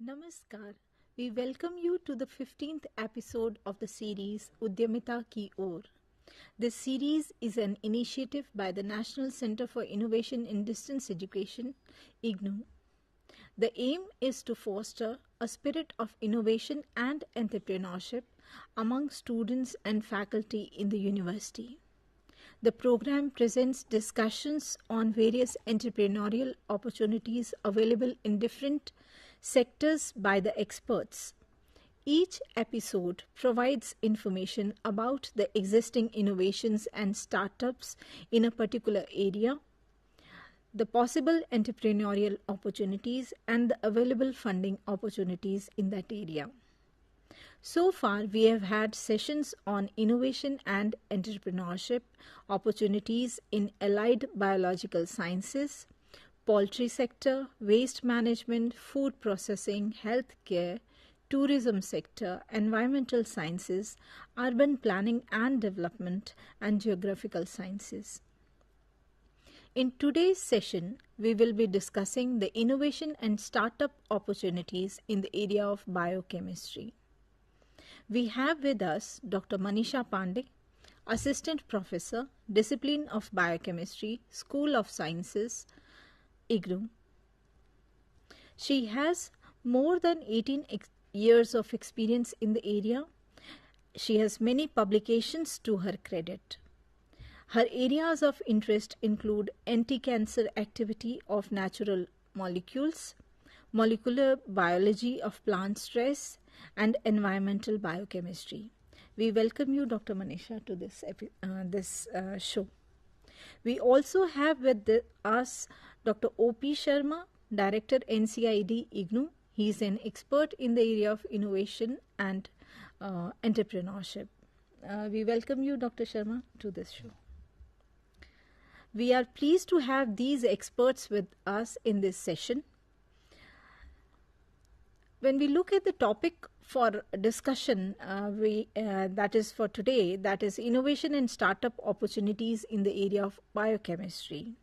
Namaskar. We welcome you to the 15th episode of the series Udyamita Ki Or. This series is an initiative by the National Center for Innovation in Distance Education, IGNOU. The aim is to foster a spirit of innovation and entrepreneurship among students and faculty in the university. The program presents discussions on various entrepreneurial opportunities available in different sectors by the experts. Each episode provides information about the existing innovations and startups in a particular area, the possible entrepreneurial opportunities, and the available funding opportunities in that area. So far, we have had sessions on innovation and entrepreneurship opportunities in allied biological sciences, poultry sector, waste management, food processing, healthcare, tourism sector, environmental sciences, urban planning and development, and geographical sciences. In today's session, we will be discussing the innovation and startup opportunities in the area of biochemistry. We have with us Dr. Manisha Pandey, Assistant Professor, Discipline of Biochemistry, School of Sciences, IGNOU. She has more than 18 years of experience in the area. She has many publications to her credit. Her areas of interest include anti-cancer activity of natural molecules, molecular biology of plant stress, and environmental biochemistry. We welcome you, Dr. Manisha, to this show. We also have with us Dr. O.P. Sharma, Director NCID IGNOU. He is an expert in the area of innovation and entrepreneurship. We welcome you, Dr. Sharma, to this show. We are pleased to have these experts with us in this session. When we look at the topic for discussion, that is for today, that is innovation and startup opportunities in the area of biochemistry.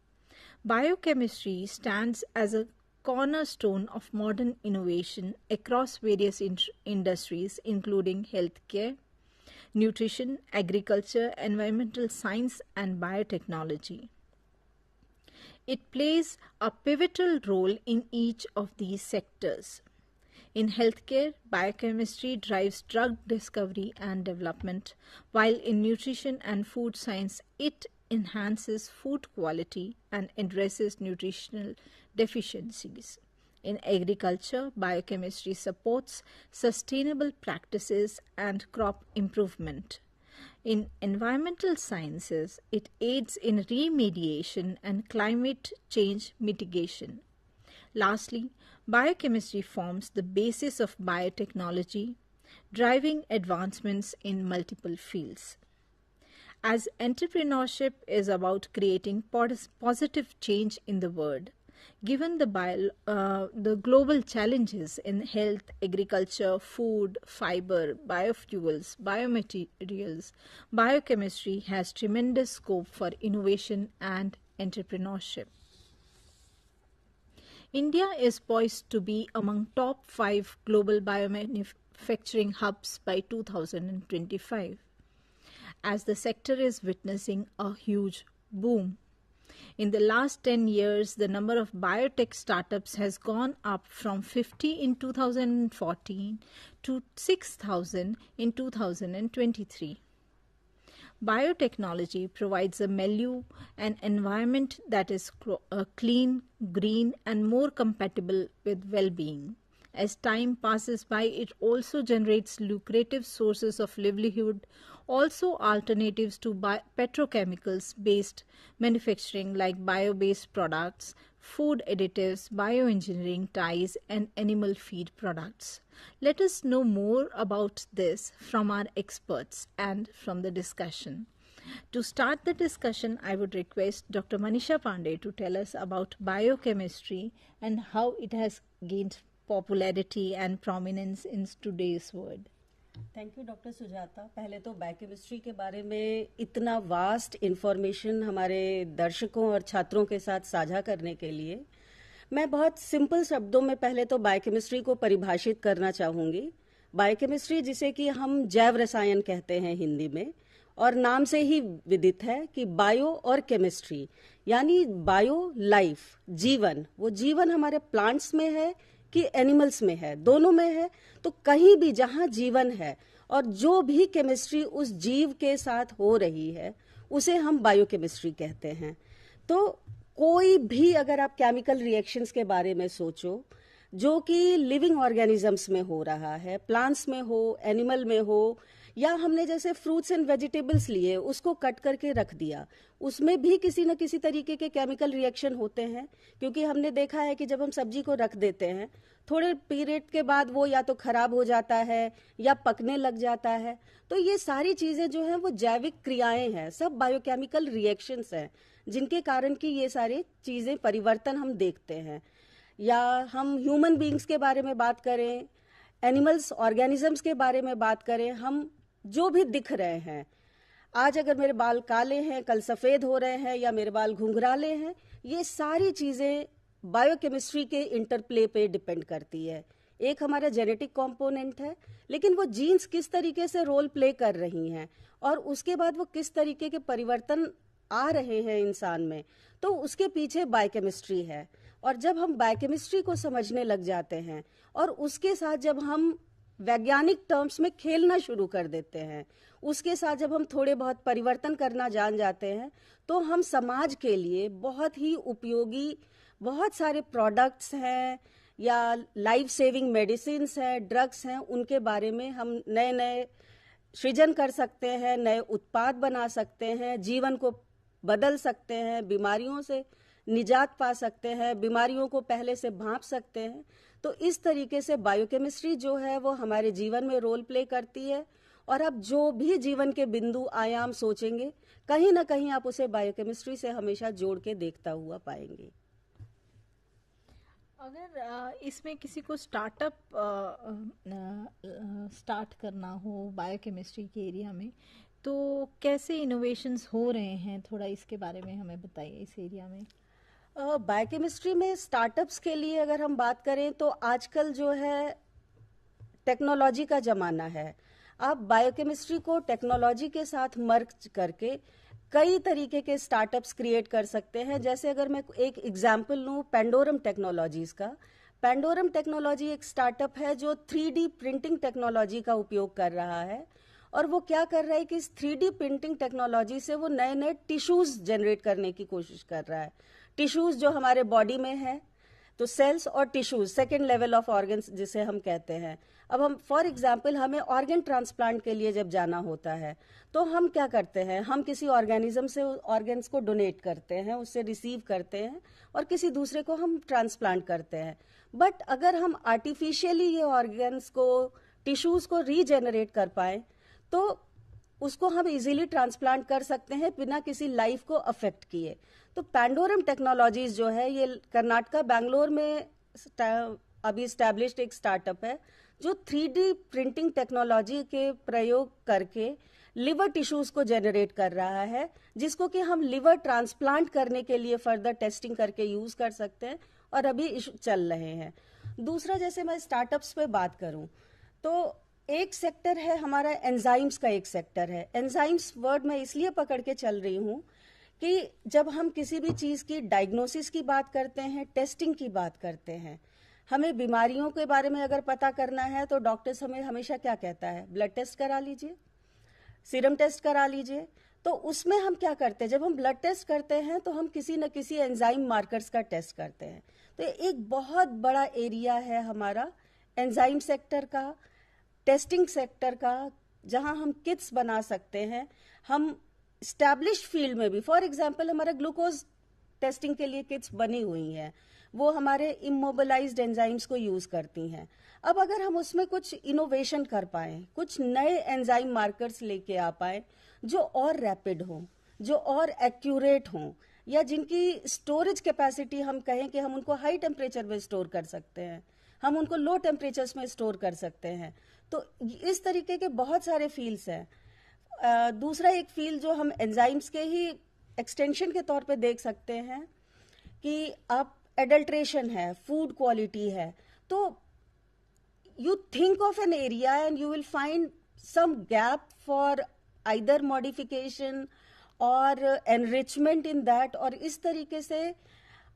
Biochemistry stands as a cornerstone of modern innovation across various industries, including healthcare, nutrition, agriculture, environmental science, and biotechnology. It plays a pivotal role in each of these sectors. In healthcare, biochemistry drives drug discovery and development, while in nutrition and food science, it enhances food quality and addresses nutritional deficiencies. In agriculture, biochemistry supports sustainable practices and crop improvement. In environmental sciences, it aids in remediation and climate change mitigation. Lastly, biochemistry forms the basis of biotechnology, driving advancements in multiple fields. As entrepreneurship is about creating positive change in the world, given the global challenges in health, agriculture, food, fiber, biofuels, biomaterials, biochemistry has tremendous scope for innovation and entrepreneurship. India is poised to be among top 5 global biomanufacturing hubs by 2025, as the sector is witnessing a huge boom. In the last 10 years, the number of biotech startups has gone up from 50 in 2014 to 6,000 in 2023. Biotechnology provides a milieu and environment that is clean, green, and more compatible with well-being. As time passes by, it also generates lucrative sources of livelihood, also alternatives to petrochemicals-based manufacturing like bio-based products, food additives, bioengineering dyes, and animal feed products. Let us know more about this from our experts and from the discussion. To start the discussion, I would request Dr. Manisha Pandey to tell us about biochemistry and how it has gained popularity and prominence in today's world. Thank you doctor Sujata. पहले तो biochemistry के बारे में इतना vast information हमारे दर्शकों और छात्रों के साथ साझा करने के लिए मैं बहुत सिंपल शब्दों में पहले तो बायोकेमिस्ट्री को परिभाषित करना चाहूंगी। बायोकेमिस्ट्री, जिसे कि हम जैव रसायन कहते हैं हिंदी में, और नाम से ही विदित है कि बायो और केमिस्ट्री, यानी बायो लाइफ, जीवन, वो जीवन हमारे प्लांट्स में है कि एनिमल्स में है, दोनों में है। तो कहीं भी जहां जीवन है और जो भी केमिस्ट्री उस जीव के साथ हो रही है, उसे हम बायोकेमिस्ट्री कहते हैं। तो कोई भी अगर आप केमिकल रिएक्शंस के बारे में सोचो जो कि लिविंग ऑर्गेनिजम्स में हो रहा है, प्लांट्स में हो, एनिमल में हो, या हमने जैसे फ्रूट्स एंड वेजिटेबल्स लिए, उसको कट करके रख दिया, उसमें भी किसी न किसी तरीके के केमिकल रिएक्शन होते हैं। क्योंकि हमने देखा है कि जब हम सब्जी को रख देते हैं, थोड़े पीरियड के बाद वो या तो खराब हो जाता है या पकने लग जाता है। तो ये सारी चीजें जो हैं वो जैविक क्रियाएं हैं, सब बायोकेमिकल रिएक्शंस हैं, जिनके कारण की ये सारी चीजें परिवर्तन हम देखते हैं। या हम ह्यूमन बीइंग्स के बारे में बात करें, एनिमल्स ऑर्गेनिजम्स के बारे में बात करें, हम जो भी दिख रहे हैं, आज अगर मेरे बाल काले हैं, कल सफेद हो रहे हैं, या मेरे बाल घुंघराले हैं, ये सारी चीजें बायोकेमिस्ट्री के इंटरप्ले पे डिपेंड करती है। एक हमारा जेनेटिक कंपोनेंट है, लेकिन वो जीन्स किस तरीके से रोल प्ले कर रही हैं और उसके बाद वो किस तरीके के परिवर्तन आ रहे हैं इंसान में, तो उसके पीछे बायोकेमिस्ट्री है। और जब हम बायोकेमिस्ट्री को समझने लग जाते हैं और उसके साथ जब हम वैज्ञानिक टर्म्स में खेलना शुरू कर देते हैं, उसके साथ जब हम थोड़े बहुत परिवर्तन करना जान जाते हैं, तो हम समाज के लिए बहुत ही उपयोगी बहुत सारे प्रोडक्ट्स हैं या लाइफ सेविंग मेडिसिन्स हैं, ड्रग्स हैं, उनके बारे में हम नए नए सृजन कर सकते हैं, नए उत्पाद बना सकते हैं, जीवन को बदल सकते हैं, बीमारियों से निजात पा सकते हैं, बीमारियों को पहले से भांप सकते हैं। तो इस तरीके से बायोकेमिस्ट्री जो है वो हमारे जीवन में रोल प्ले करती है। और आप जो भी जीवन के बिंदु आयाम सोचेंगे, कहीं ना कहीं आप उसे बायोकेमिस्ट्री से हमेशा जोड़ के देखता हुआ पाएंगे। अगर इसमें किसी को स्टार्टअप स्टार्ट करना हो बायोकेमिस्ट्री के एरिया में, तो कैसे इनोवेशंस हो रहे हैं, थोड़ा इसके बारे में हमें बताइए इस एरिया में। बायोकेमिस्ट्री में स्टार्टअप्स के लिए अगर हम बात करें तो आजकल जो है टेक्नोलॉजी का ज़माना है। आप बायोकेमिस्ट्री को टेक्नोलॉजी के साथ मर्ज करके कई तरीके के स्टार्टअप्स क्रिएट कर सकते हैं। जैसे अगर मैं एक एग्जांपल लूँ पेंडोरम टेक्नोलॉजीज का, पेंडोरम टेक्नोलॉजी एक स्टार्टअप है जो 3D प्रिंटिंग टेक्नोलॉजी का उपयोग कर रहा है। और वो क्या कर रहा है कि इस 3D प्रिंटिंग टेक्नोलॉजी से वो नए नए टिश्यूज जनरेट करने की कोशिश कर रहा है। टिश्यूज जो हमारे बॉडी में है, तो सेल्स और tissues, second level of organs जिसे हम कहते हैं। अब हम फॉर एग्जांपल हमें ऑर्गन ट्रांसप्लांट के लिए जब जाना होता है, तो हम क्या करते हैं, हम किसी ऑर्गेनिज्म से ऑर्गन्स को डोनेट करते हैं, उससे रिसीव करते हैं और किसी दूसरे को हम ट्रांसप्लांट करते हैं। बट अगर हम आर्टिफिशियली ये ऑर्गन्स को, टिश्यूज को रीजेनरेट कर पाए, तो उसको हम इजीली ट्रांसप्लांट कर सकते हैं बिना किसी लाइफ को अफेक्ट किए। तो पेंडोरम टेक्नोलॉजीज जो है ये कर्नाटका बेंगलोर में अभी स्टैब्लिश्ड एक स्टार्टअप है जो 3D प्रिंटिंग टेक्नोलॉजी के प्रयोग करके लिवर टिश्यूज को जनरेट कर रहा है, जिसको कि हम लिवर ट्रांसप्लांट करने के लिए फर्दर टेस्टिंग करके यूज कर सकते हैं और अभी चल रहे हैं। दूसरा, जैसे मैं स्टार्टअप्स पे बात करूं तो एक सेक्टर है हमारा एंजाइम्स का, एक सेक्टर है एंजाइम्स। वर्ड मैं इसलिए पकड़ के चल रही हूं कि जब हम किसी भी चीज की डायग्नोसिस की बात करते हैं, टेस्टिंग की बात करते हैं, हमें बीमारियों के बारे में अगर पता करना है तो डॉक्टर्स हमें हमेशा क्या कहता है, ब्लड टेस्ट करा लीजिए, सीरम टेस्ट करा लीजिए। तो उसमें हम क्या करते हैं, जब हम ब्लड टेस्ट करते हैं तो हम किसी न किसी एंजाइम मार्कर्स का टेस्ट करते हैं। तो एक बहुत बड़ा एरिया है हमारा एंजाइम सेक्टर का, टेस्टिंग सेक्टर का, जहां हम किट्स बना सकते हैं। हम स्टैब्लिश्ड फील्ड में भी, फॉर एग्जांपल हमारा ग्लूकोज टेस्टिंग के लिए किट्स बनी हुई हैं, वो हमारे इमोबिलाइज्ड एंजाइम्स को यूज करती हैं। अब अगर हम उसमें कुछ इनोवेशन कर पाए, कुछ नए एंजाइम मार्कर्स लेके आ पाए जो और रैपिड हों, जो और एक्यूरेट हों, या जिनकी स्टोरेज कैपेसिटी हम कहें कि हम उनको हाई टेम्परेचर में स्टोर कर सकते हैं, हम उनको लो टेम्परेचर्स में स्टोर कर सकते हैं। तो इस तरीके के बहुत सारे फील्ड्स हैं। दूसरा एक फील्ड जो हम एंजाइम्स के ही एक्सटेंशन के तौर पे देख सकते हैं कि आप एडल्ट्रेशन है, फूड क्वालिटी है, तो you think of an area and you will find some gap for either modification or enrichment in that. और इस तरीके से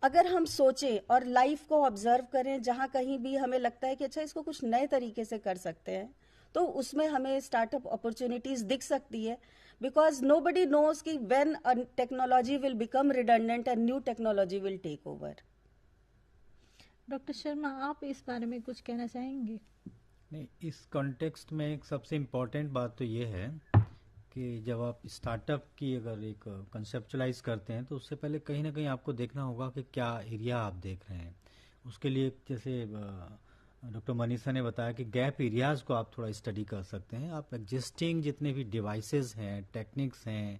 अगर हम सोचें और लाइफ को ऑब्जर्व करें, जहाँ कहीं भी हमें लगता है कि अच्छा इसको कुछ नए तरीके से कर सकते हैं, तो उसमें हमें स्टार्टअप अपॉर्चुनिटीज दिख सकती है, बिकॉज नोबडी नोज कि when a technology will become redundant and new technology will take over. Doctor Sharma, आप इस बारे में कुछ कहना चाहेंगे? नहीं, इस कॉन्टेक्स्ट में एक सबसे इम्पॉर्टेंट बात तो ये है कि जब आप स्टार्टअप की अगर एक कंसेप्चुलाइज करते हैं तो उससे पहले कहीं ना कहीं आपको देखना होगा कि क्या एरिया आप देख रहे हैं. उसके लिए जैसे डॉक्टर मनीषा ने बताया कि गैप एरियाज को आप थोड़ा स्टडी कर सकते हैं. आप एग्जिस्टिंग जितने भी डिवाइसेस हैं, टेक्निक्स हैं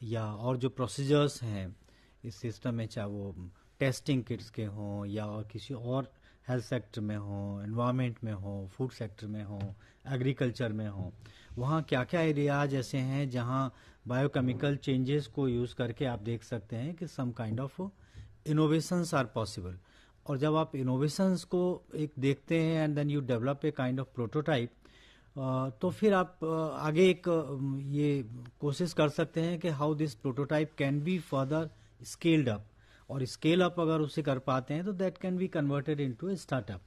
या और जो प्रोसीजर्स हैं इस सिस्टम में, चाहे वो टेस्टिंग किट्स के हों या और किसी और हेल्थ सेक्टर में हो, एनवायरनमेंट में हो, फूड सेक्टर में हो, एग्रीकल्चर में हो, वहाँ क्या क्या एरियाज ऐसे हैं जहाँ बायोकेमिकल चेंजेस को यूज़ करके आप देख सकते हैं कि some kind of innovations are possible. और जब आप इनोवेशंस को एक देखते हैं and then you develop a kind of prototype, तो फिर आप आगे एक ये कोशिश कर सकते हैं कि how this prototype can be further scaled up. और स्केल अप अगर उसे कर पाते हैं तो that can be converted into a startup.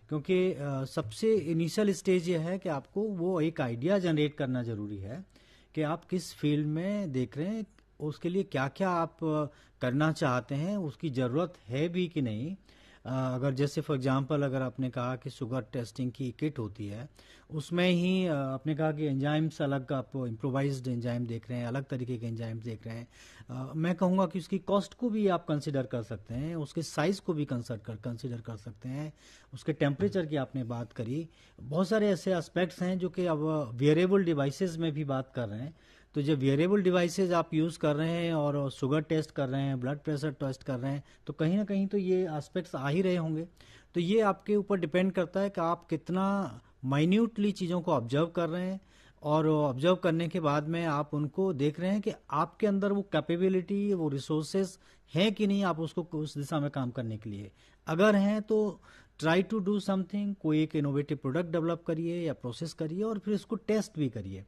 क्योंकि सबसे इनिशियल स्टेज ये है कि आपको वो एक आइडिया जनरेट करना जरूरी है कि आप किस फील्ड में देख रहे हैं, उसके लिए क्या क्या आप करना चाहते हैं, उसकी ज़रूरत है भी कि नहीं. अगर जैसे फॉर एग्जांपल अगर आपने कहा कि शुगर टेस्टिंग की किट होती है, उसमें ही आपने कहा कि एंजाइम्स अलग, आप इम्प्रोवाइज्ड एंजाइम देख रहे हैं, अलग तरीके के एंजाइम्स देख रहे हैं. मैं कहूँगा कि उसकी कॉस्ट को भी आप कंसिडर कर सकते हैं, उसके साइज़ को भी कंसिडर कर सकते हैं, उसके टेम्परेचर की आपने बात करी. बहुत सारे ऐसे एस्पेक्ट्स हैं जो कि अब वियरेबल डिवाइसेस में भी बात कर रहे हैं. तो जब वियरेबल डिवाइसेज आप यूज़ कर रहे हैं और शुगर टेस्ट कर रहे हैं, ब्लड प्रेशर टेस्ट कर रहे हैं, तो कहीं ना कहीं तो ये एस्पेक्ट्स आ ही रहे होंगे. तो ये आपके ऊपर डिपेंड करता है कि आप कितना माइन्यूटली चीज़ों को ऑब्जर्व कर रहे हैं और ऑब्जर्व करने के बाद में आप उनको देख रहे हैं कि आपके अंदर वो कैपेबिलिटी, वो रिसोर्सेज हैं कि नहीं आप उसको उस दिशा में काम करने के लिए. अगर हैं तो ट्राई टू डू समथिंग, कोई एक इनोवेटिव प्रोडक्ट डेवलप करिए या प्रोसेस करिए और फिर इसको टेस्ट भी करिए.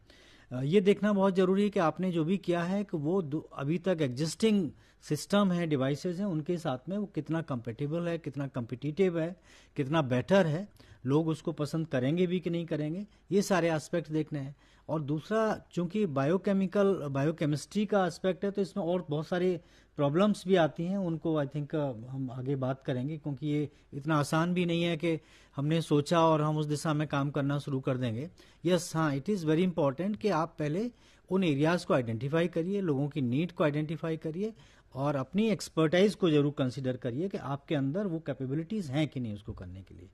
ये देखना बहुत ज़रूरी है कि आपने जो भी किया है कि वो अभी तक एग्जिस्टिंग सिस्टम है, डिवाइसेस हैं, उनके साथ में वो कितना कंपेटिबल है, कितना कम्पिटिटिव है, कितना बेटर है, लोग उसको पसंद करेंगे भी कि नहीं करेंगे. ये सारे एस्पेक्ट देखने हैं. और दूसरा, चूंकि बायोकेमिस्ट्री का एस्पेक्ट है तो इसमें और बहुत सारे प्रॉब्लम्स भी आती हैं. उनको आई थिंक हम आगे बात करेंगे, क्योंकि ये इतना आसान भी नहीं है कि हमने सोचा और हम उस दिशा में काम करना शुरू कर देंगे. यस, हाँ, इट इज़ वेरी इंपॉर्टेंट कि आप पहले उन एरियाज़ को आइडेंटिफाई करिए, लोगों की नीड को आइडेंटिफाई करिए और अपनी एक्सपर्टाइज को जरूर कंसिडर करिए कि आपके अंदर वो कैपेबिलिटीज़ हैं कि नहीं उसको करने के लिए.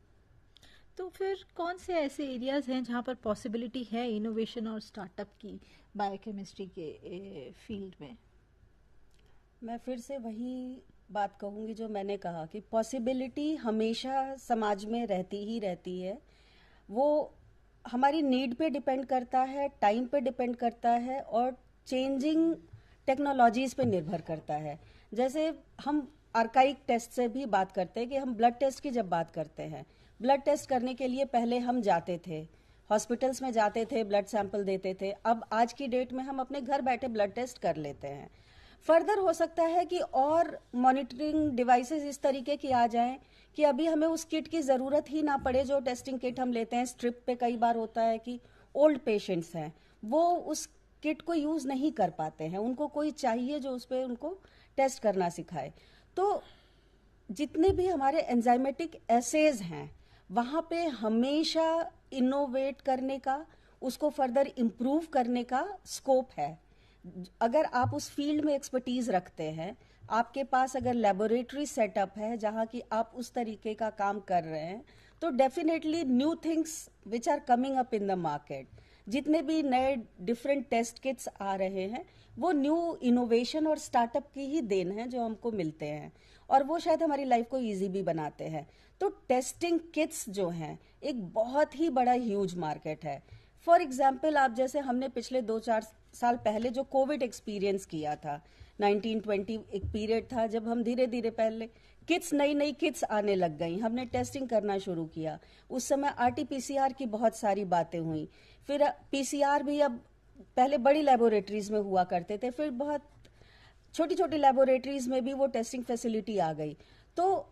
तो फिर कौन से ऐसे एरियाज हैं जहाँ पर पॉसिबिलिटी है इनोवेशन और स्टार्टअप की बायोकेमिस्ट्री के फील्ड में? मैं फिर से वही बात कहूँगी जो मैंने कहा कि पॉसिबिलिटी हमेशा समाज में रहती ही रहती है. वो हमारी नीड पे डिपेंड करता है, टाइम पे डिपेंड करता है और चेंजिंग टेक्नोलॉजीज पे निर्भर करता है. जैसे हम आर्काइक टेस्ट से भी बात करते हैं कि हम ब्लड टेस्ट की जब बात करते हैं, ब्लड टेस्ट करने के लिए पहले हम जाते थे, हॉस्पिटल्स में जाते थे, ब्लड सैंपल देते थे. अब आज की डेट में हम अपने घर बैठे ब्लड टेस्ट कर लेते हैं. फर्दर हो सकता है कि और मॉनिटरिंग डिवाइसेस इस तरीके की आ जाएं कि अभी हमें उस किट की ज़रूरत ही ना पड़े. जो टेस्टिंग किट हम लेते हैं स्ट्रिप पे, कई बार होता है कि ओल्ड पेशेंट्स हैं, वो उस किट को यूज़ नहीं कर पाते हैं, उनको कोई चाहिए जो उस पर उनको टेस्ट करना सिखाए. तो जितने भी हमारे एंजाइमेटिक एसेज हैं वहाँ पे हमेशा इनोवेट करने का, उसको फर्दर इम्प्रूव करने का स्कोप है. अगर आप उस फील्ड में एक्सपर्टीज रखते हैं, आपके पास अगर लेबोरेटरी सेटअप है जहाँ की आप उस तरीके का काम कर रहे हैं, तो definitely new things which are coming up in the market, जितने भी नए डिफरेंट टेस्ट किट्स आ रहे हैं, वो न्यू इनोवेशन और स्टार्टअप की ही देन है जो हमको मिलते हैं और वो शायद हमारी लाइफ को इजी भी बनाते हैं. तो टेस्टिंग किट्स जो हैं एक बहुत ही बड़ा ह्यूज मार्केट है. फॉर एग्जाम्पल, आप जैसे हमने पिछले 2-4 साल पहले जो कोविड एक्सपीरियंस किया था, 1920 एक पीरियड था जब हम धीरे धीरे, पहले किट्स, नई नई किट्स आने लग गई, हमने टेस्टिंग करना शुरू किया। उस समय आरटीपीसीआर की बहुत सारी बातें हुई। फिर पीसीआर भी अब पहले बड़ी लेबोरेटरीज में हुआ करते थे, फिर बहुत छोटी छोटी लेबोरेटरीज में भी वो टेस्टिंग फैसिलिटी आ गई। तो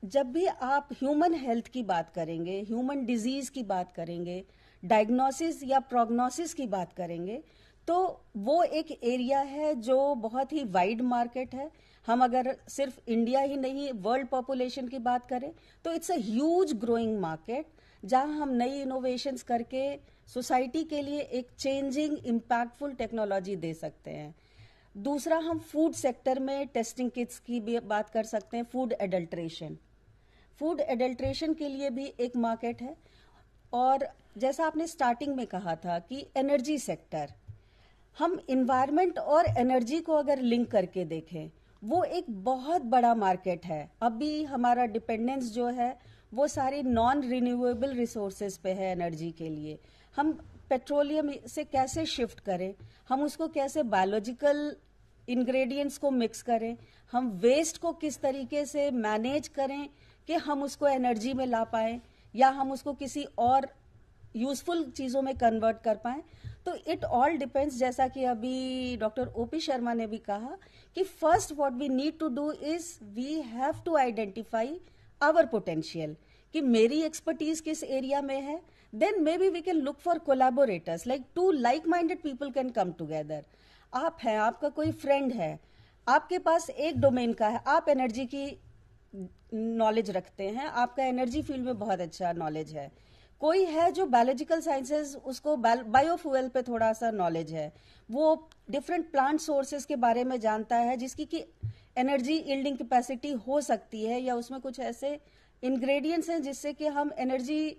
जब भी आप ह्यूमन हेल्थ की बात करेंगे, ह्यूमन डिजीज की बात करेंगे, डायग्नोसिस या प्रोग्नोसिस की बात करेंगे, तो वो एक एरिया है जो बहुत ही वाइड मार्केट है। हम अगर सिर्फ इंडिया ही नहीं, वर्ल्ड पॉपुलेशन की बात करें तो it's a huge growing market, जहां हम नई इनोवेशंस करके सोसाइटी के लिए एक चेंजिंग इम्पैक्टफुल टेक्नोलॉजी दे सकते हैं। दूसरा, हम फूड सेक्टर में टेस्टिंग किट्स की भी बात कर सकते हैं। फूड एडल्ट्रेशन के लिए भी एक मार्केट है। और जैसा आपने स्टार्टिंग में कहा था कि एनर्जी सेक्टर, हम इन्वायरमेंट और एनर्जी को अगर लिंक करके देखें, वो एक बहुत बड़ा मार्केट है। अभी हमारा डिपेंडेंस जो है वो सारी नॉन रिन्यूएबल रिसोर्सेज पे है एनर्जी के लिए। हम पेट्रोलियम से कैसे शिफ्ट करें, हम उसको कैसे बायोलॉजिकल इंग्रेडिएंट्स को मिक्स करें, हम वेस्ट को किस तरीके से मैनेज करें कि हम उसको एनर्जी में ला पाएं या हम उसको किसी और यूजफुल चीजों में कन्वर्ट कर पाएं। तो इट ऑल डिपेंड्स, जैसा कि अभी डॉक्टर ओपी शर्मा ने भी कहा कि first what we need to do is we have to identify our potential, कि मेरी एक्सपर्टीज किस एरिया में है। Then may we can look for collaborators, like two like minded people can come together. आप हैं, आपका कोई friend है, आपके पास एक डोमेन का है, आप एनर्जी की नॉलेज रखते हैं, आपका एनर्जी फील्ड में बहुत अच्छा नॉलेज है। कोई है जो बायोलॉजिकल साइंसेज, उसको बायोफ्यूल पे थोड़ा सा नॉलेज है, वो डिफरेंट प्लांट सोर्सेज के बारे में जानता है जिसकी कि एनर्जी यील्डिंग कैपेसिटी हो सकती है, या उसमें कुछ ऐसे इंग्रेडिएंट्स हैं जिससे कि हम एनर्जी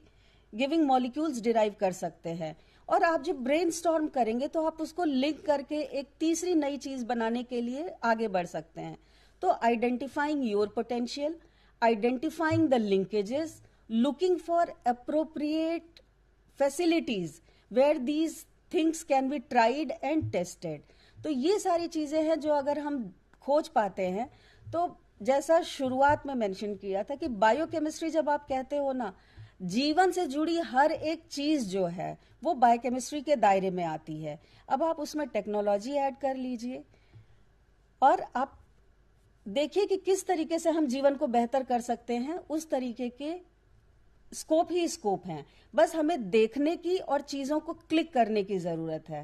गिविंग मॉलिक्यूल्स डिराइव कर सकते हैं। और आप जब ब्रेनस्टॉर्म करेंगे तो आप उसको लिंक करके एक तीसरी नई चीज बनाने के लिए आगे बढ़ सकते हैं। तो identifying your potential, identifying the linkages, looking for appropriate facilities where these things can be tried and tested। तो ये सारी चीजें हैं जो अगर हम खोज पाते हैं, तो जैसा शुरुआत में मेंशन किया था कि बायोकेमिस्ट्री जब आप कहते हो ना, जीवन से जुड़ी हर एक चीज जो है वो बायोकेमिस्ट्री के दायरे में आती है। अब आप उसमें टेक्नोलॉजी ऐड कर लीजिए और आप देखिए कि किस तरीके से हम जीवन को बेहतर कर सकते हैं। उस तरीके के स्कोप ही स्कोप हैं, बस हमें देखने की और चीजों को क्लिक करने की जरूरत है।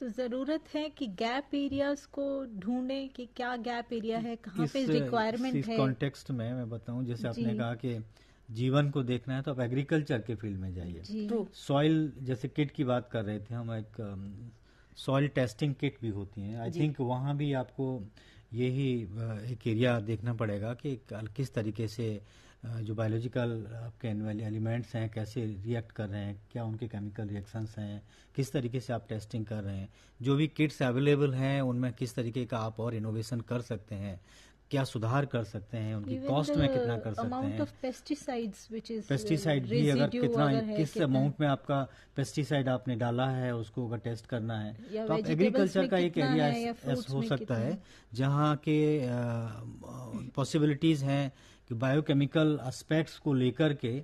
तो जरूरत है कि गैप एरियाज को ढूंढें कि क्या गैप एरिया है, कहाँ पे रिक्वायरमेंट है। इस कॉन्टेक्स्ट में मैं बताऊं, जैसे आपने कहा कि जीवन को देखना है तो आप एग्रीकल्चर के फील्ड में जाइए। सॉइल, जैसे किट की बात कर रहे थे हम, एक सॉइल टेस्टिंग किट भी होती है। आई थिंक वहाँ भी आपको यही एक एरिया देखना पड़ेगा कि किस तरीके से जो बायोलॉजिकल आपके एलिमेंट्स हैं कैसे रिएक्ट कर रहे हैं, क्या उनके केमिकल रिएक्शंस हैं, किस तरीके से आप टेस्टिंग कर रहे हैं, जो भी किट्स अवेलेबल हैं उनमें किस तरीके का आप और इनोवेशन कर सकते हैं, क्या सुधार कर सकते हैं, उनकी कॉस्ट में कितना कर सकते हैं। पेस्टिसाइड भी अगर कितना, किस अमाउंट में आपका पेस्टिसाइड आपने डाला है उसको अगर टेस्ट करना है, तो आप एग्रीकल्चर का एक एरिया हो सकता है जहाँ के पॉसिबिलिटीज हैं कि बायोकेमिकल एस्पेक्ट्स को लेकर के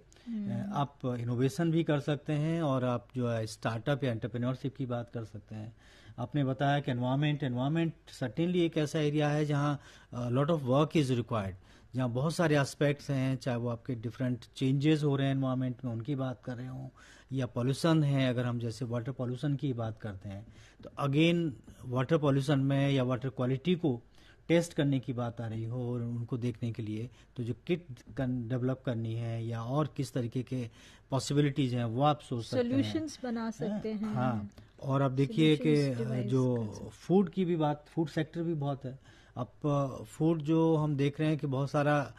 आप इनोवेशन भी कर सकते हैं और आप जो है स्टार्टअप या एंटरप्रेन्योरशिप की बात कर सकते हैं। आपने बताया कि एनवायरमेंट सर्टेनली एक ऐसा एरिया है जहाँ lot of work is required, जहाँ बहुत सारे एस्पेक्ट्स हैं, चाहे वो आपके डिफरेंट चेंजेस हो रहे हैं एनवायरमेंट में उनकी बात कर रहे हों, या पॉल्यूशन है, अगर हम जैसे वाटर पॉल्यूशन की बात करते हैं तो अगेन वाटर पॉल्यूशन में या वाटर क्वालिटी को टेस्ट करने की बात आ रही हो और उनको देखने के लिए तो जो किट डेवलप करनी है या और किस तरीके के पॉसिबिलिटीज हैं वो आप सोच सकते हैं, सॉल्यूशंस बना सकते हैं। हाँ, और अब देखिए कि जो फूड की भी बात, फूड सेक्टर भी बहुत है। अब फूड जो हम देख रहे हैं कि बहुत सारा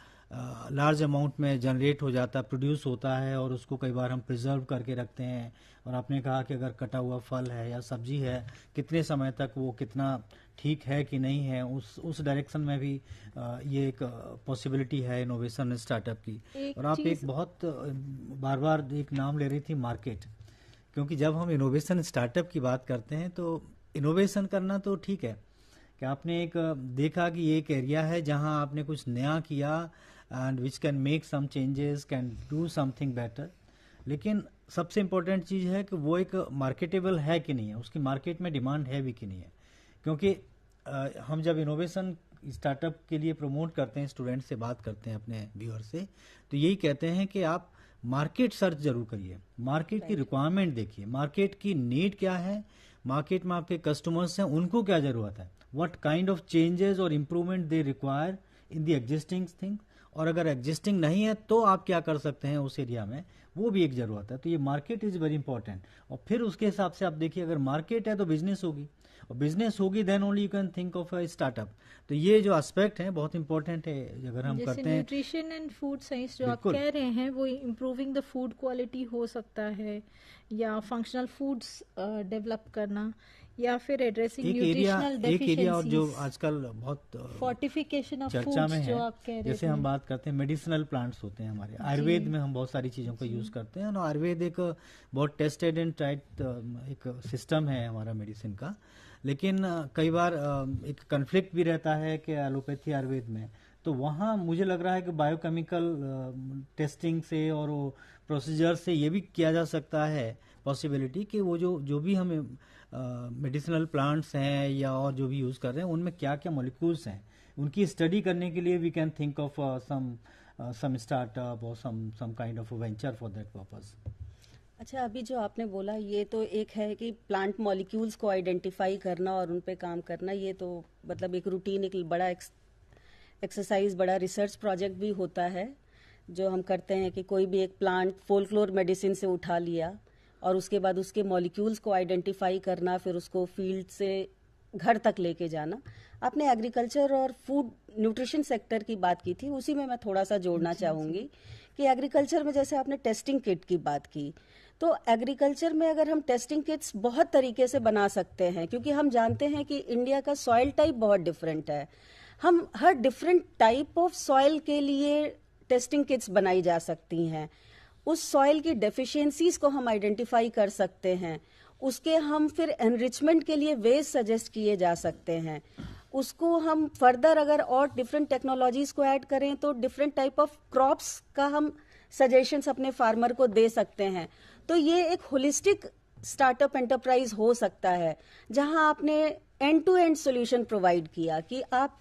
लार्ज अमाउंट में जनरेट हो जाता है, प्रोड्यूस होता है और उसको कई बार हम प्रिजर्व करके रखते हैं। और आपने कहा कि अगर कटा हुआ फल है या सब्जी है, कितने समय तक वो कितना ठीक है कि नहीं है, उस डायरेक्शन में भी ये एक पॉसिबिलिटी है इनोवेशन स्टार्टअप की। और आप एक बहुत बार बार एक नाम ले रही थी, मार्केट, क्योंकि जब हम इनोवेशन स्टार्टअप की बात करते हैं तो इनोवेशन करना तो ठीक है कि आपने एक देखा कि ये एक एरिया है जहां आपने कुछ नया किया and which can make some changes, can do something better, लेकिन सबसे इम्पोर्टेंट चीज़ है कि वो एक मार्केटेबल है कि नहीं है, उसकी मार्केट में डिमांड है भी कि नहीं है। क्योंकि हम जब इनोवेशन स्टार्टअप के लिए प्रमोट करते हैं, स्टूडेंट से बात करते हैं अपने व्यूअर से, तो यही कहते हैं कि आप मार्केट सर्च जरूर करिए, मार्केट की रिक्वायरमेंट देखिए, मार्केट की नीड क्या है, मार्केट में आपके कस्टमर्स हैं उनको क्या जरूरत है, व्हाट काइंड ऑफ चेंजेस और improvement they require in the existing thing, और अगर एग्जिस्टिंग नहीं है तो आप क्या कर सकते हैं उस एरिया में, वो भी एक जरूरत है। तो ये मार्केट इज वेरी इंपॉर्टेंट, और फिर उसके हिसाब से आप देखिए अगर मार्केट है तो बिजनेस होगी, और बिजनेस होगी then only you can think of a startup. तो ये जो एस्पेक्ट है बहुत इंपॉर्टेंट है अगर हम करते हैं। न्यूट्रिशन एंड फूड साइंस जो आप कह रहे हैं वो इम्प्रूविंग द फूड क्वालिटी हो सकता है, या फंक्शनल फूड्स डेवलप करना, या फिर एड्रेसिंग न्यूट्रिशनल डेफिशिएंसीज। एक एरिया और जो आजकल बहुत फोर्टिफिकेशन ऑफ चर्चा में जो है, आप कह रहे जैसे हम बात करते हैं मेडिसिनल प्लांट्स होते हैं हमारे आयुर्वेद में, हम बहुत सारी चीजों का यूज करते हैं, और आयुर्वेद एक बहुत टेस्टेड एंड ट्राइड एक सिस्टम है हमारा मेडिसिन का, लेकिन कई बार एक कन्फ्लिक्ट भी रहता है कि एलोपैथी आयुर्वेद में, तो वहाँ मुझे लग रहा है कि बायोकेमिकल टेस्टिंग से और वो प्रोसीजर से ये भी किया जा सकता है पॉसिबिलिटी कि वो जो भी हमें मेडिसिनल प्लांट्स हैं या और जो भी यूज़ कर रहे हैं उनमें क्या क्या मॉलिक्यूल्स हैं, उनकी स्टडी करने के लिए we can think of some startup और some kind of venture for that purpose. अच्छा, अभी जो आपने बोला ये तो एक है कि प्लांट मॉलिक्यूल्स को आइडेंटिफाई करना और उन पे काम करना, ये तो मतलब एक रूटीन, एक बड़ा एक्सरसाइज, बड़ा रिसर्च प्रोजेक्ट भी होता है जो हम करते हैं कि कोई भी एक प्लांट फोल्कलोर मेडिसिन से उठा लिया और उसके बाद उसके मॉलिक्यूल्स को आइडेंटिफाई करना, फिर उसको फील्ड से घर तक लेके जाना। आपने एग्रीकल्चर और फूड न्यूट्रिशन सेक्टर की बात की थी, उसी में मैं थोड़ा सा जोड़ना चाहूँगी कि एग्रीकल्चर में जैसे आपने टेस्टिंग किट की बात की, तो एग्रीकल्चर में अगर हम टेस्टिंग किट्स बहुत तरीके से बना सकते हैं, क्योंकि हम जानते हैं कि इंडिया का सॉइल टाइप बहुत डिफरेंट है। हम हर डिफरेंट टाइप ऑफ सॉइल के लिए टेस्टिंग किट्स बनाई जा सकती हैं। उस सॉइल की डेफिशिएंसीज को हम आइडेंटिफाई कर सकते हैं, उसके हम फिर एनरिचमेंट के लिए वेज सजेस्ट किए जा सकते हैं, उसको हम फर्दर अगर और डिफरेंट टेक्नोलॉजीज को ऐड करें तो डिफरेंट टाइप ऑफ क्रॉप्स का हम सजेशंस अपने फार्मर को दे सकते हैं। तो ये एक होलिस्टिक स्टार्टअप एंटरप्राइज हो सकता है जहां आपने end to end solution provide किया कि आप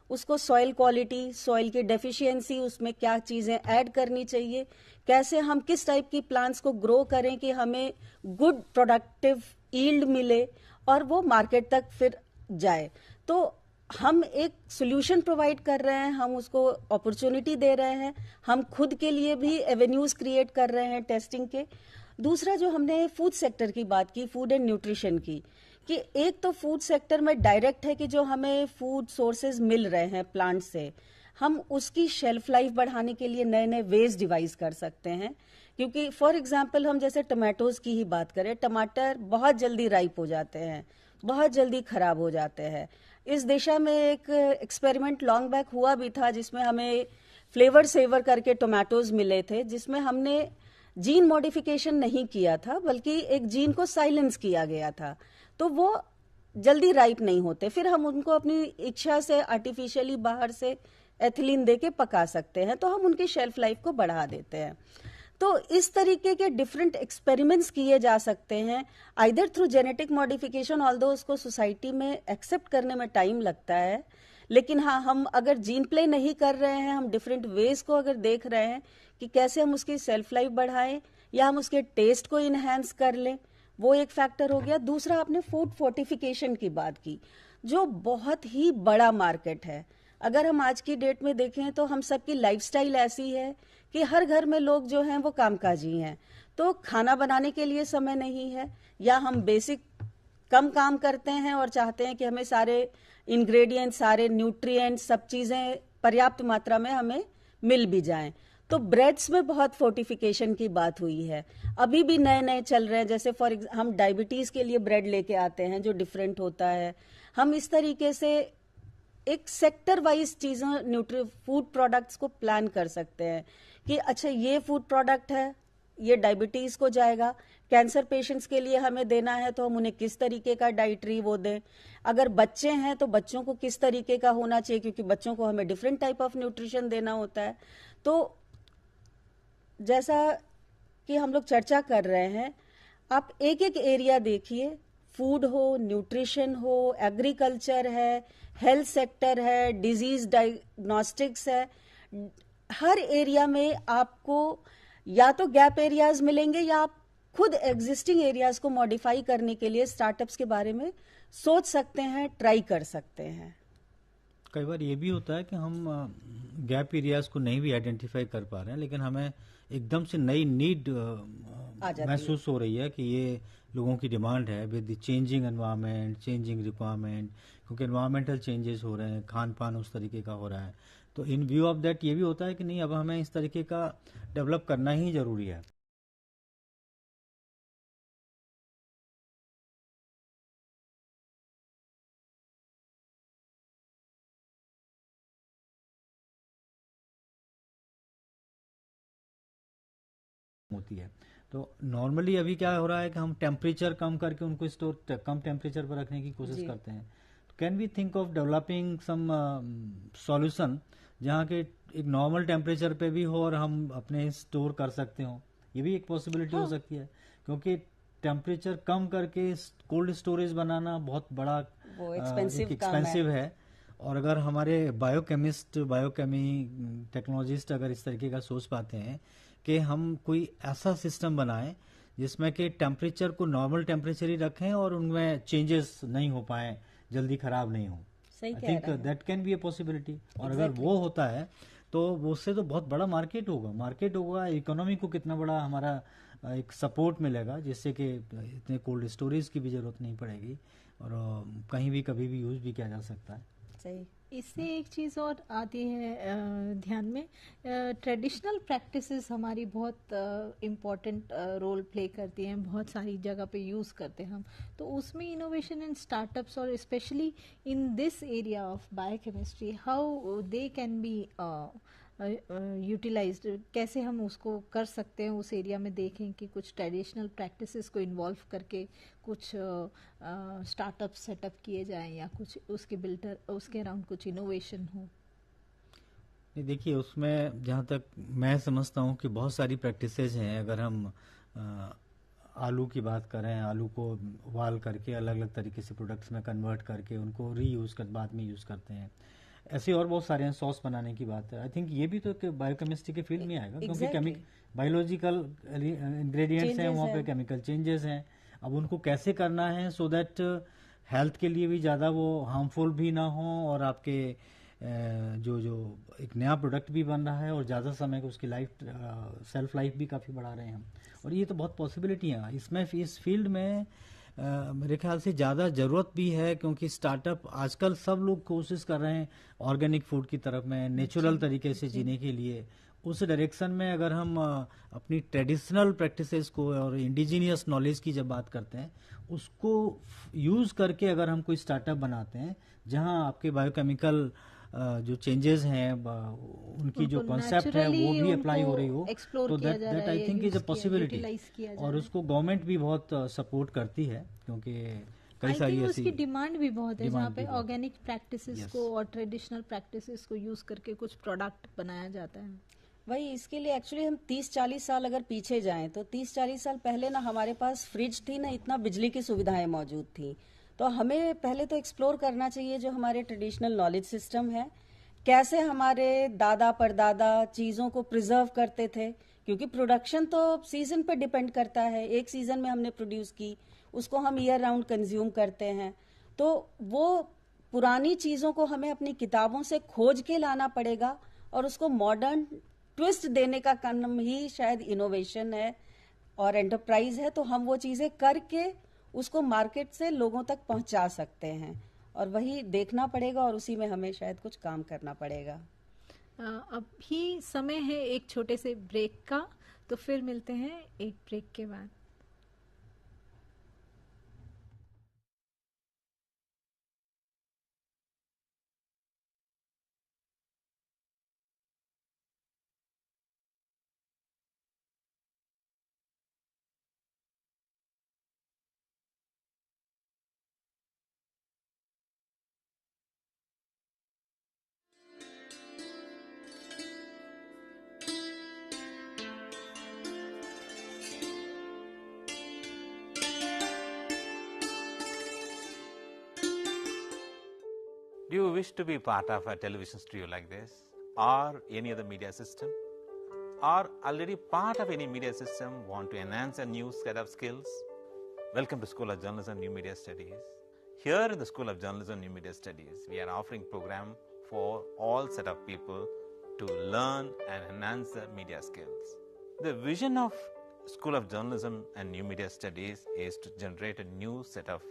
उसको सॉइल क्वालिटी, सॉइल की डेफिशिएंसी, उसमें क्या चीजें ऐड करनी चाहिए, कैसे हम किस टाइप की प्लांट्स को ग्रो करें कि हमें गुड प्रोडक्टिव यील्ड मिले और वो मार्केट तक फिर जाए। तो हम एक सोल्यूशन प्रोवाइड कर रहे हैं, हम उसको अपॉर्चुनिटी दे रहे हैं, हम खुद के लिए भी एवेन्यूज क्रिएट कर रहे हैं टेस्टिंग के। दूसरा जो हमने फूड सेक्टर की बात की, फूड एंड न्यूट्रिशन की, कि एक तो फूड सेक्टर में डायरेक्ट है कि जो हमें फूड सोर्सेज मिल रहे हैं प्लांट से, हम उसकी शेल्फ लाइफ बढ़ाने के लिए नए नए वेज डिवाइस कर सकते हैं। क्योंकि फॉर एग्जांपल हम जैसे टमाटोज की ही बात करें, टमाटर बहुत जल्दी राइप हो जाते हैं, बहुत जल्दी खराब हो जाते हैं। इस दिशा में एक एक्सपेरिमेंट लॉन्ग बैक हुआ भी था जिसमें हमें फ्लेवर सेवर करके टोमेटोज मिले थे, जिसमें हमने जीन मॉडिफिकेशन नहीं किया था बल्कि एक जीन को साइलेंस किया गया था, तो वो जल्दी राइप नहीं होते। फिर हम उनको अपनी इच्छा से आर्टिफिशियली बाहर से एथिलीन देके पका सकते हैं, तो हम उनकी शेल्फ लाइफ को बढ़ा देते हैं। तो इस तरीके के डिफरेंट एक्सपेरिमेंट्स किए जा सकते हैं, either through genetic modification, although उसको सोसाइटी में एक्सेप्ट करने में टाइम लगता है, लेकिन हाँ, हम अगर जीन प्ले नहीं कर रहे हैं, हम डिफरेंट वेज को अगर देख रहे हैं कि कैसे हम उसकी सेल्फ लाइफ बढ़ाएं या हम उसके टेस्ट को इनहेंस कर लें, वो एक फैक्टर हो गया। दूसरा, आपने फूड फोर्टिफिकेशन की बात की, जो बहुत ही बड़ा मार्केट है। अगर हम आज की डेट में देखें तो हम सबकी लाइफस्टाइल ऐसी है कि हर घर में लोग जो हैं वो कामकाजी हैं, तो खाना बनाने के लिए समय नहीं है, या हम बेसिक कम काम करते हैं और चाहते हैं कि हमें सारे इंग्रेडिएंट्स, सारे न्यूट्रिएंट्स, सब चीजें पर्याप्त मात्रा में हमें मिल भी जाएं। तो ब्रेड्स में बहुत फोर्टिफिकेशन की बात हुई है, अभी भी नए नए चल रहे हैं। जैसे फॉर हम डायबिटीज के लिए ब्रेड लेके आते हैं जो डिफरेंट होता है। हम इस तरीके से एक सेक्टर वाइज चीजों फूड प्रोडक्ट्स को प्लान कर सकते हैं कि अच्छा ये फूड प्रोडक्ट है, ये डायबिटीज को जाएगा, कैंसर पेशेंट्स के लिए हमें देना है तो हम उन्हें किस तरीके का डाइटरी वो दें, अगर बच्चे हैं तो बच्चों को किस तरीके का होना चाहिए, क्योंकि बच्चों को हमें डिफरेंट टाइप ऑफ न्यूट्रिशन देना होता है। तो जैसा कि हम लोग चर्चा कर रहे हैं, आप एक एक एरिया देखिए, फूड हो, न्यूट्रिशन हो, एग्रीकल्चर है, हेल्थ सेक्टर है, डिजीज डायग्नोस्टिक्स है, हर एरिया में आपको या तो गैप एरियाज मिलेंगे या आप खुद एग्जिस्टिंग एरियाज को मॉडिफाई करने के लिए स्टार्टअप्स के बारे में सोच सकते हैं, ट्राई कर सकते हैं। कई बार ये भी होता है कि हम गैप एरियाज को नहीं भी आइडेंटिफाई कर पा रहे हैं, लेकिन हमें एकदम से नई नीड महसूस हो रही है कि ये लोगों की डिमांड है with the changing environment, changing requirement, क्योंकि एनवायरमेंटल चेंजेस हो रहे हैं, खान पान उस तरीके का हो रहा है। तो इन व्यू ऑफ दैट ये भी होता है कि नहीं, अब हमें इस तरीके का डेवलप करना ही जरूरी है। होती है। तो नॉर्मली अभी क्या हो रहा है कि हम टेम्परेचर कम करके उनको स्टोर कम टेम्परेचर पर रखने की कोशिश करते हैं। Can we think of developing some solution जहाँ के एक नॉर्मल टेम्परेचर पे भी हो और हम अपने स्टोर कर सकते हो? ये भी एक पॉसिबिलिटी हो सकती है, क्योंकि टेम्परेचर कम करके कोल्ड स्टोरेज बनाना बहुत बड़ा वो एक्सपेंसिव है। और अगर हमारे बायोकेमिस्ट, बायोकेमी टेक्नोलॉजिस्ट अगर इस तरीके का सोच पाते हैं कि हम कोई ऐसा सिस्टम बनाएं जिसमें कि टेम्परेचर को नॉर्मल टेम्परेचर ही रखें और उनमें चेंजेस नहीं हो पाए, जल्दी खराब नहीं हो, I think that can be a possibility. और अगर वो होता है तो उससे तो बहुत बड़ा मार्केट होगा, इकोनॉमी को कितना बड़ा हमारा एक सपोर्ट मिलेगा, जिससे कि इतने कोल्ड स्टोरेज की भी जरूरत नहीं पड़ेगी और कहीं भी कभी भी यूज भी किया जा सकता है। सही। इससे एक चीज़ और आती है ध्यान में, ट्रेडिशनल प्रैक्टिसेस हमारी बहुत इम्पॉर्टेंट रोल प्ले करती हैं, बहुत सारी जगह पे यूज़ करते हैं हम। तो उसमें इनोवेशन एंड स्टार्टअप्स और specially in this area of biochemistry, how they can be utilized, कैसे हम उसको कर सकते हैं उस एरिया में, देखें कि कुछ ट्रेडिशनल प्रैक्टिसेस को इन्वॉल्व करके कुछ स्टार्टअप सेटअप किए जाएं या कुछ उसके अराउंड कुछ इनोवेशन हो। देखिए, उसमें जहाँ तक मैं समझता हूँ कि बहुत सारी प्रैक्टिसेज हैं। अगर हम आलू की बात करें, आलू को उबाल करके अलग अलग तरीके से प्रोडक्ट्स में कन्वर्ट करके उनको रीयूज कर बाद में यूज़ करते हैं, ऐसे और बहुत सारे हैं। सॉस बनाने की बात है, आई थिंक ये भी तो बायोकेमिस्ट्री के फील्ड में आएगा, क्योंकि बायोलॉजिकल इंग्रेडिएंट्स हैं, वहाँ पे केमिकल चेंजेस हैं। अब उनको कैसे करना है सो दैट हेल्थ के लिए भी ज़्यादा वो हार्मफुल भी ना हो और आपके जो जो एक नया प्रोडक्ट भी बन रहा है और ज़्यादा समय को उसकी सेल्फ लाइफ भी काफ़ी बढ़ा रहे हैं हम। और ये तो बहुत पॉसिबिलिटी हैं इसमें। इस फील्ड में मेरे ख्याल से ज़्यादा ज़रूरत भी है, क्योंकि स्टार्टअप आजकल सब लोग कोशिश कर रहे हैं ऑर्गेनिक फूड की तरफ में, नेचुरल तरीके से जीने के लिए। उस डायरेक्शन में अगर हम अपनी ट्रेडिशनल प्रैक्टिसेस को और इंडिजीनियस नॉलेज की जब बात करते हैं, उसको यूज़ करके अगर हम कोई स्टार्टअप बनाते हैं जहां आपके बायोकेमिकल जो चेंजेस हैं उनकी जो कॉन्सेप्ट है वो भी अप्लाई हो रही हो, तो that I think is a possibility. और उसको गवर्नमेंट भी बहुत सपोर्ट करती है, क्योंकि कई सारी ऐसी उसकी डिमांड भी बहुत है जहाँ पे ऑर्गेनिक प्रैक्टिसेस को और ट्रेडिशनल प्रैक्टिसेस को यूज करके कुछ प्रोडक्ट बनाया जाता है। वही, इसके लिए एक्चुअली हम 30-40 साल अगर पीछे जाएं तो 30-40 साल पहले ना हमारे पास फ्रिज थी, ना इतना बिजली की सुविधाएं मौजूद थी। तो हमें पहले तो एक्सप्लोर करना चाहिए जो हमारे ट्रेडिशनल नॉलेज सिस्टम है, कैसे हमारे दादा परदादा चीज़ों को प्रिजर्व करते थे, क्योंकि प्रोडक्शन तो सीजन पर डिपेंड करता है। एक सीजन में हमने प्रोड्यूस की, उसको हम ईयर राउंड कंज्यूम करते हैं। तो वो पुरानी चीज़ों को हमें अपनी किताबों से खोज के लाना पड़ेगा और उसको मॉडर्न ट्विस्ट देने का काम ही शायद इनोवेशन है और एंटरप्राइज है। तो हम वो चीज़ें करके उसको मार्केट से लोगों तक पहुंचा सकते हैं, और वही देखना पड़ेगा और उसी में हमें शायद कुछ काम करना पड़ेगा। अभी समय है एक छोटे से ब्रेक का, तो फिर मिलते हैं एक ब्रेक के बाद। Do you wish to be part of a television studio like this, or any other media system, or already part of any media system, want to enhance a new set of skills? Welcome to School of Journalism and New Media Studies. Here in the School of Journalism and New Media Studies, we are offering program for all set of people to learn and enhance their media skills. The vision of School of Journalism and New Media Studies is to generate a new set of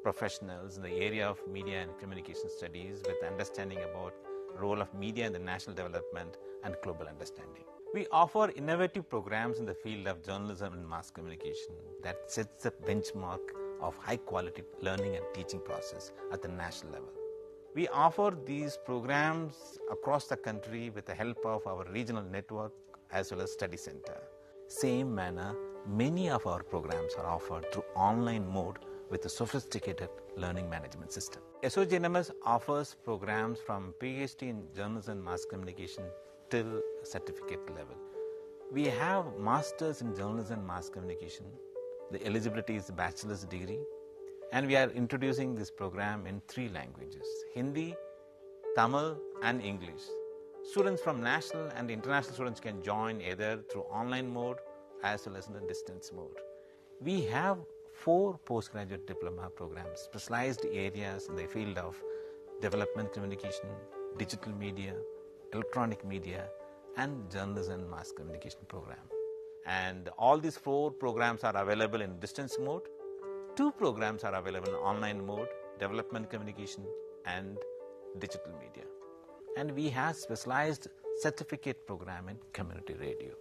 professionals in the area of media and communication studies with understanding about role of media in the national development and global understanding. We offer innovative programs in the field of journalism and mass communication that sets the benchmark of high quality learning and teaching process at the national level. We offer these programs across the country with the help of our regional network as well as study center. Same manner, many of our programs are offered through online mode with a sophisticated learning management system. SOJNMS offers programs from PhD in journalism and mass communication till certificate level. We have masters in journalism and mass communication. The eligibility is bachelor's degree, and we are introducing this program in 3 languages: Hindi, Tamil and English. Students from national and international students can join either through online mode as well as in the distance mode. We have 4 postgraduate diploma programs, specialized areas in the field of development communication, digital media, electronic media and journalism and mass communication program. And all these 4 programs are available in distance mode. 2 programs are available in online mode, development communication and digital media. And we have specialized certificate program in community radio.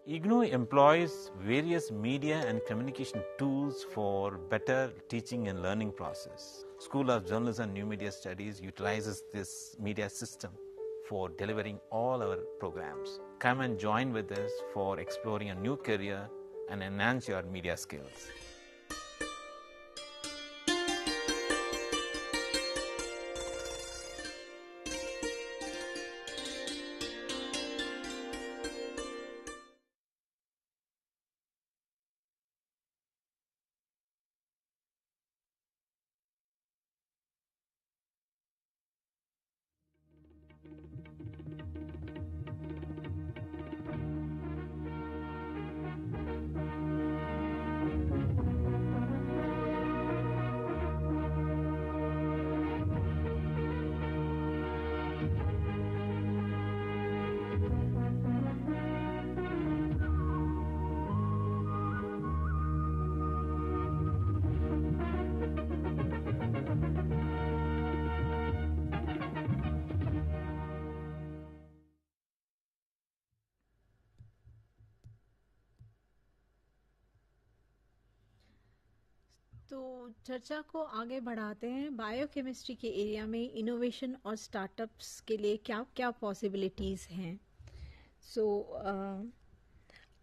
IGNOU employs various media and communication tools for better teaching and learning process. School of Journalism and New Media Studies utilizes this media system for delivering all our programs. Come and join with us for exploring a new career and enhance your media skills. तो चर्चा को आगे बढ़ाते हैं। Biochemistry के area में innovation और startups के लिए क्या क्या पॉसिबिलिटीज़ हैं।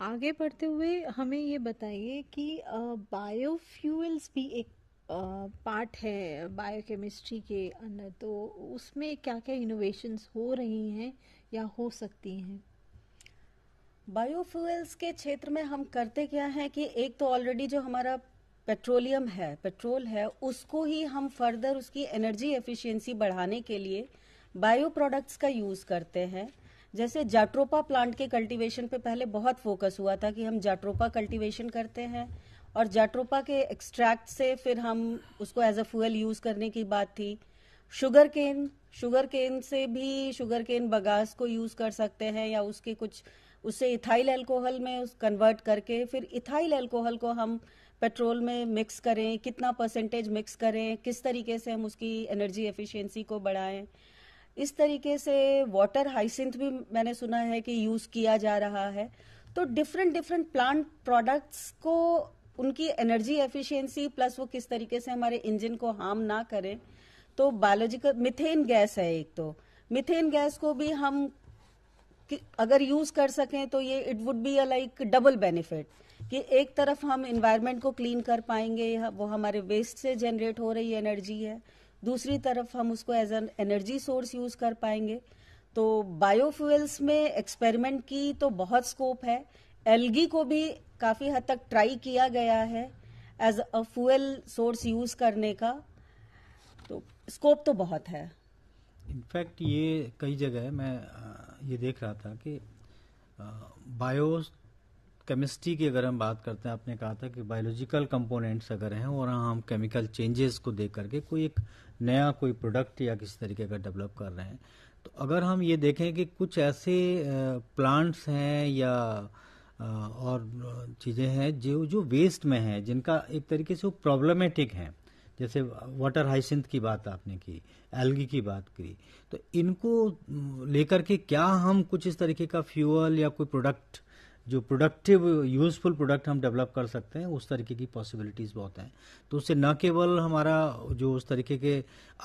आगे बढ़ते हुए हमें ये बताइए कि बायोफ्यूल्स भी एक पार्ट है बायोकेमिस्ट्री के अंदर, तो उसमें क्या क्या इनोवेशंस हो रही हैं या हो सकती हैं। बायोफ्यूल्स के क्षेत्र में हम करते क्या है कि एक तो ऑलरेडी जो हमारा पेट्रोल है, उसको ही हम फर्दर उसकी एनर्जी एफिशिएंसी बढ़ाने के लिए बायो प्रोडक्ट्स का यूज़ करते हैं। जैसे जाट्रोपा प्लांट के कल्टीवेशन पे पहले बहुत फोकस हुआ था कि हम जाट्रोपा कल्टीवेशन करते हैं और जाट्रोपा के एक्सट्रैक्ट से फिर हम उसको एज अ फ्यूल यूज़ करने की बात थी। शुगर केन से भी शुगर केन बगास को यूज़ कर सकते हैं या उसके कुछ उससे इथाइल अल्कोहल में कन्वर्ट करके फिर इथाइल अल्कोहल को हम पेट्रोल में मिक्स करें, कितना परसेंटेज मिक्स करें, किस तरीके से हम उसकी एनर्जी एफिशिएंसी को बढ़ाएं। इस तरीके से वाटर हाइसिंथ भी मैंने सुना है कि यूज़ किया जा रहा है। तो डिफरेंट प्लांट प्रोडक्ट्स को उनकी एनर्जी एफिशिएंसी प्लस वो किस तरीके से हमारे इंजन को हार्म ना करें। तो बायोलॉजिकल मिथेन गैस है एक, तो मिथेन गैस को भी हम अगर यूज़ कर सकें तो ये it would be a like double benefit कि एक तरफ हम इन्वायरमेंट को क्लीन कर पाएंगे, वो हमारे वेस्ट से जनरेट हो रही एनर्जी है, दूसरी तरफ हम उसको as an energy source use कर पाएंगे। तो बायोफ्यूल्स में एक्सपेरिमेंट की तो बहुत स्कोप है। एल्गी को भी काफ़ी हद तक ट्राई किया गया है as a fuel source use करने का। तो स्कोप तो बहुत है। इनफैक्ट ये कई जगह है, मैं ये देख रहा था कि बायो केमिस्ट्री की अगर हम बात करते हैं, आपने कहा था कि बायोलॉजिकल कंपोनेंट्स अगर हैं और हम केमिकल चेंजेस को देख करके कोई एक नया कोई प्रोडक्ट या किसी तरीके का डेवलप कर रहे हैं, तो अगर हम ये देखें कि कुछ ऐसे प्लांट्स हैं या और चीज़ें हैं जो जो वेस्ट में हैं, जिनका एक तरीके से वो प्रॉब्लमेटिक हैं, जैसे वाटर हाइसिंथ की बात आपने की, एल्गी की बात की, तो इनको लेकर के क्या हम कुछ इस तरीके का फ्यूअल या कोई प्रोडक्ट जो प्रोडक्टिव यूजफुल प्रोडक्ट हम डेवलप कर सकते हैं, उस तरीके की पॉसिबिलिटीज बहुत हैं। तो उससे न केवल हमारा जो उस तरीके के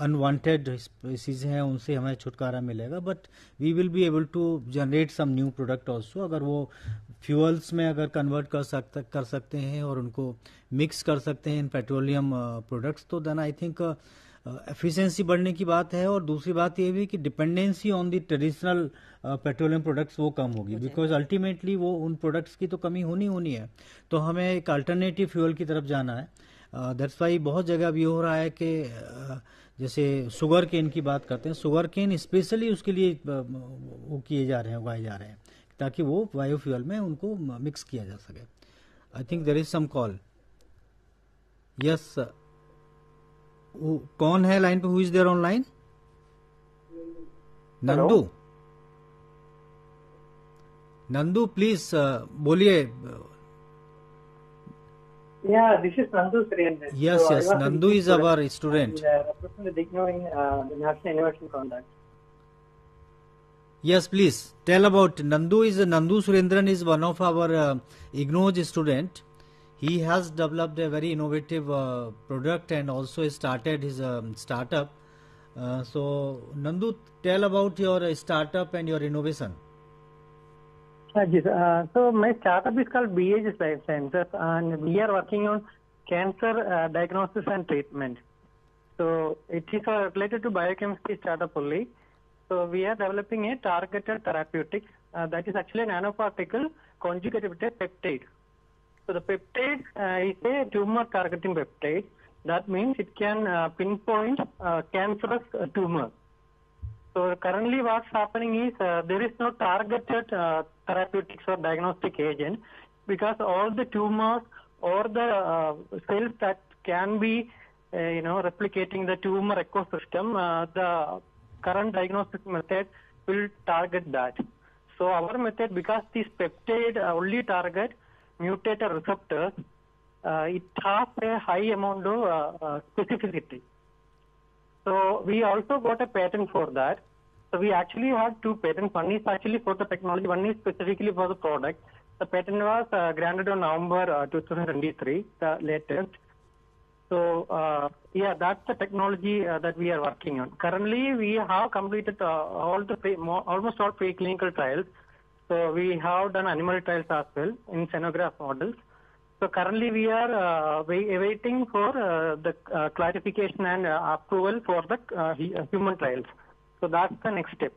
अनवांटेड स्पीसीज हैं उनसे हमें छुटकारा मिलेगा, but we will be able to generate some new product also. अगर वो फ्यूअल्स में अगर कन्वर्ट कर सकते हैं और उनको मिक्स कर सकते हैं इन पेट्रोलियम प्रोडक्ट्स, तो देन आई थिंक एफिशिएंसी बढ़ने की बात है। और दूसरी बात ये भी कि dependency on the traditional petroleum products वो कम होगी, बिकॉज अल्टीमेटली वो उन प्रोडक्ट्स की तो कमी होनी है, तो हमें एक अल्टरनेटिव फ्यूल की तरफ जाना है। दैट्स वाई बहुत जगह अब ये हो रहा है कि जैसे शुगर केन की बात करते हैं, शुगर केन स्पेशली उसके लिए वो किए जा रहे हैं, उगाए जा रहे हैं, ताकि वो बायोफ्यूल में उनको मिक्स किया जा सके। I think there is some call. Yes, कौन है लाइन पे? Who is there online? Nandu, Nandu please बोलिए। Yeah, this is Nandu Surendran. Yes, So yes, I was a Nandu degree is our student student. and, represent the IGNOU in the National Innovation Conduct. Yes, please tell about Nandu Surendran is one of our IGNOU student. He has developed a very innovative product and also started his startup. So Nandu, tell about your startup and your innovation. Yes, so my startup is called BAGS Life Sciences, and we are working on cancer diagnosis and treatment. So it is related to biochemistry startup only. So we are developing a targeted therapeutic that is actually a nanoparticle conjugated with a peptide. So the peptide is a tumor targeting peptide. That means it can pinpoint cancerous tumor. So currently what's happening is there is no targeted therapeutics or diagnostic agent, because all the tumors or the cells that can be replicating the tumor ecosystem, the current diagnostic method will target that. So our method, because this peptide only target mutated receptors, it has a high amount of specificity. So we also got a patent for that. So we actually have two patents. One is actually for the technology, one is specifically for the product. The patent was granted on November 2023, the latest. So yeah, that's the technology that we are working on. Currently, we have completed almost all preclinical trials. So we have done animal trials as well in xenograft models. So currently we are awaiting for the clarification and approval for the human trials. So that's the next step.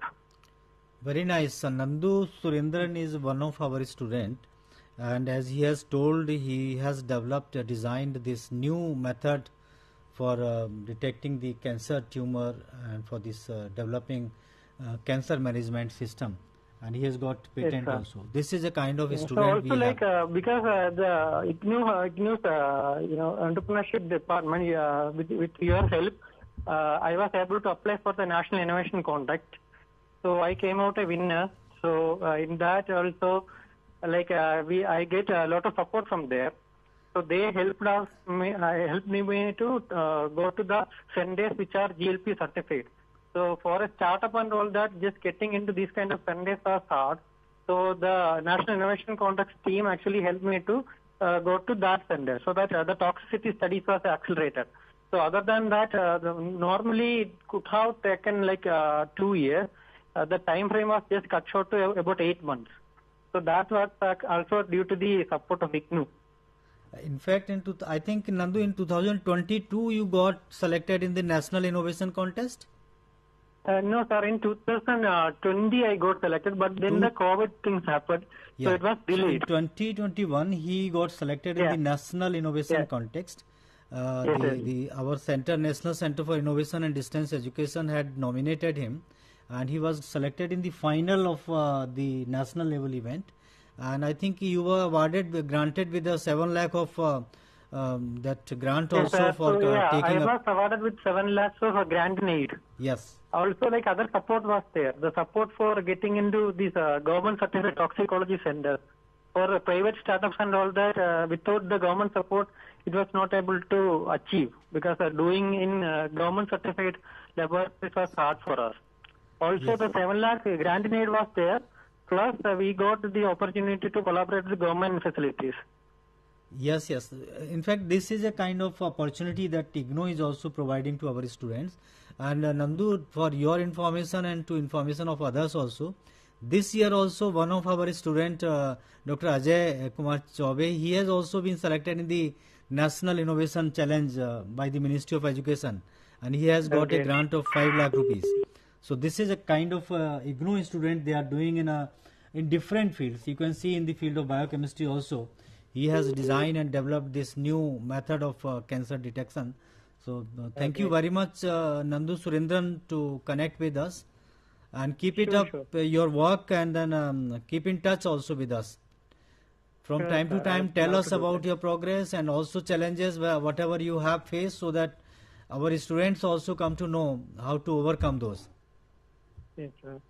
Very nice. Nandu Surendran is one of our student, and as he has told, he has developed, designed this new method for detecting the cancer tumor and for this developing cancer management system. And he has got patent also. This is a kind of a student. So also like because the IGNOU's entrepreneurship department, with your help, I was able to apply for the National Innovation Conduct. So I came out a winner. So in that also, like I get a lot of support from there. So they helped me to go to the centers which are GLP certified. So for a startup and all that, just getting into these kind of centers was hard. So the National Innovation Conduct team actually helped me to go to that center, so that the toxicity studies was accelerated. So other than that, normally it could have taken like 2 years. The time frame was just cut short to about 8 months. So that was also due to the support of IGNOU. In fact, I think, Nandu, in 2022 you got selected in the National Innovation Contest? No, sir. In 2020 I got selected, but then the COVID things happened, so it was delayed. So in 2021 he got selected in the National Innovation Contest, Yes, yes. Our center, National Center for Innovation and Distance Education, had nominated him, and he was selected in the final of the national level event. And I think you were granted with a 7 lakh of that grant Yes, also for so yeah, I taking was up. awarded with 7 lakhs of a grant in aid. Yes. Also, like other support was there. The support for getting into these government certified toxicology centers for private startups and all that. Without the government support, it was not able to achieve because doing in government certified laboratories was hard for us. Also, Yes. the 7 lakh grant in aid was there. Plus, we got the opportunity to collaborate with government facilities. Yes, yes. In fact, this is a kind of opportunity that IGNOU is also providing to our students. And Nandu, for your information and to information of others also, this year also one of our student, Dr. Ajay Kumar Chaube, he has also been selected in the National Innovation Challenge by the Ministry of Education, and he has got a Okay. grant of 5 lakh rupees. So this is a kind of IGNOU student they are doing in different fields. You can see in the field of biochemistry also. He has designed and developed this new method of cancer detection. So thank you very much, Nandu Surendran, to connect with us, and keep it Sure, up sure. your work, and then keep in touch also with us. From Sure, time to sir. time, I'd tell love us to do about that. your progress and also challenges whatever you have faced, so that our students also come to know how to overcome those. Yes, sir.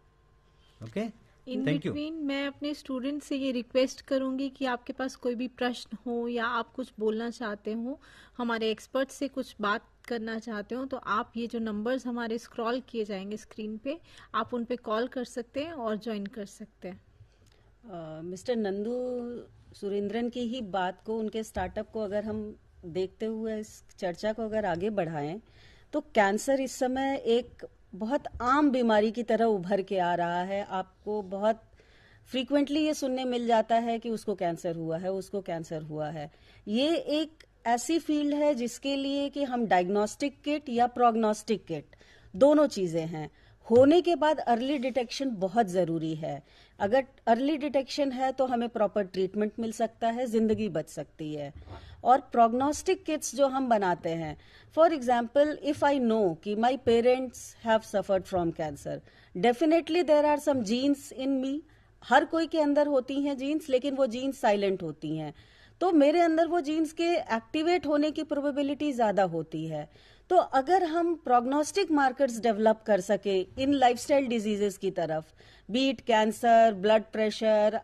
Okay? In Thank you. Between मैं अपने student से ये request करूंगी कि आपके पास कोई भी प्रश्न हो या आप कुछ बोलना चाहते हो, हमारे एक्सपर्ट से कुछ बात करना चाहते हो, तो आप ये जो नंबर्स हमारे स्क्रॉल किए जाएंगे स्क्रीन पे, आप उन पे कॉल कर सकते हैं और ज्वाइन कर सकते हैं। मिस्टर नंदू सुरेंद्रन की ही बात को, उनके स्टार्टअप को अगर हम देखते हुए इस चर्चा को अगर आगे बढ़ाएं, तो कैंसर इस समय एक बहुत आम बीमारी की तरह उभर के आ रहा है। आपको बहुत फ्रीक्वेंटली ये सुनने मिल जाता है कि उसको कैंसर हुआ है, उसको कैंसर हुआ है। ये एक ऐसी फील्ड है जिसके लिए कि हम डायग्नोस्टिक किट या प्रोग्नोस्टिक किट दोनों चीजें हैं। होने के बाद अर्ली डिटेक्शन बहुत जरूरी है। अगर अर्ली डिटेक्शन है तो हमें प्रॉपर ट्रीटमेंट मिल सकता है, जिंदगी बच सकती है। और प्रोग्नोस्टिक किट्स जो हम बनाते हैं, for example if I know कि my parents have suffered from cancer, definitely there are some genes in me. हर कोई के अंदर होती हैं जीन्स, लेकिन वो जीन्स साइलेंट होती हैं, तो मेरे अंदर वो जीन्स के एक्टिवेट होने की प्रोबेबिलिटी ज्यादा होती है। तो अगर हम प्रोग्नोस्टिक मार्कर्स डेवलप कर सके इन लाइफस्टाइल डिजीजेस की तरफ, beat cancer, blood pressure,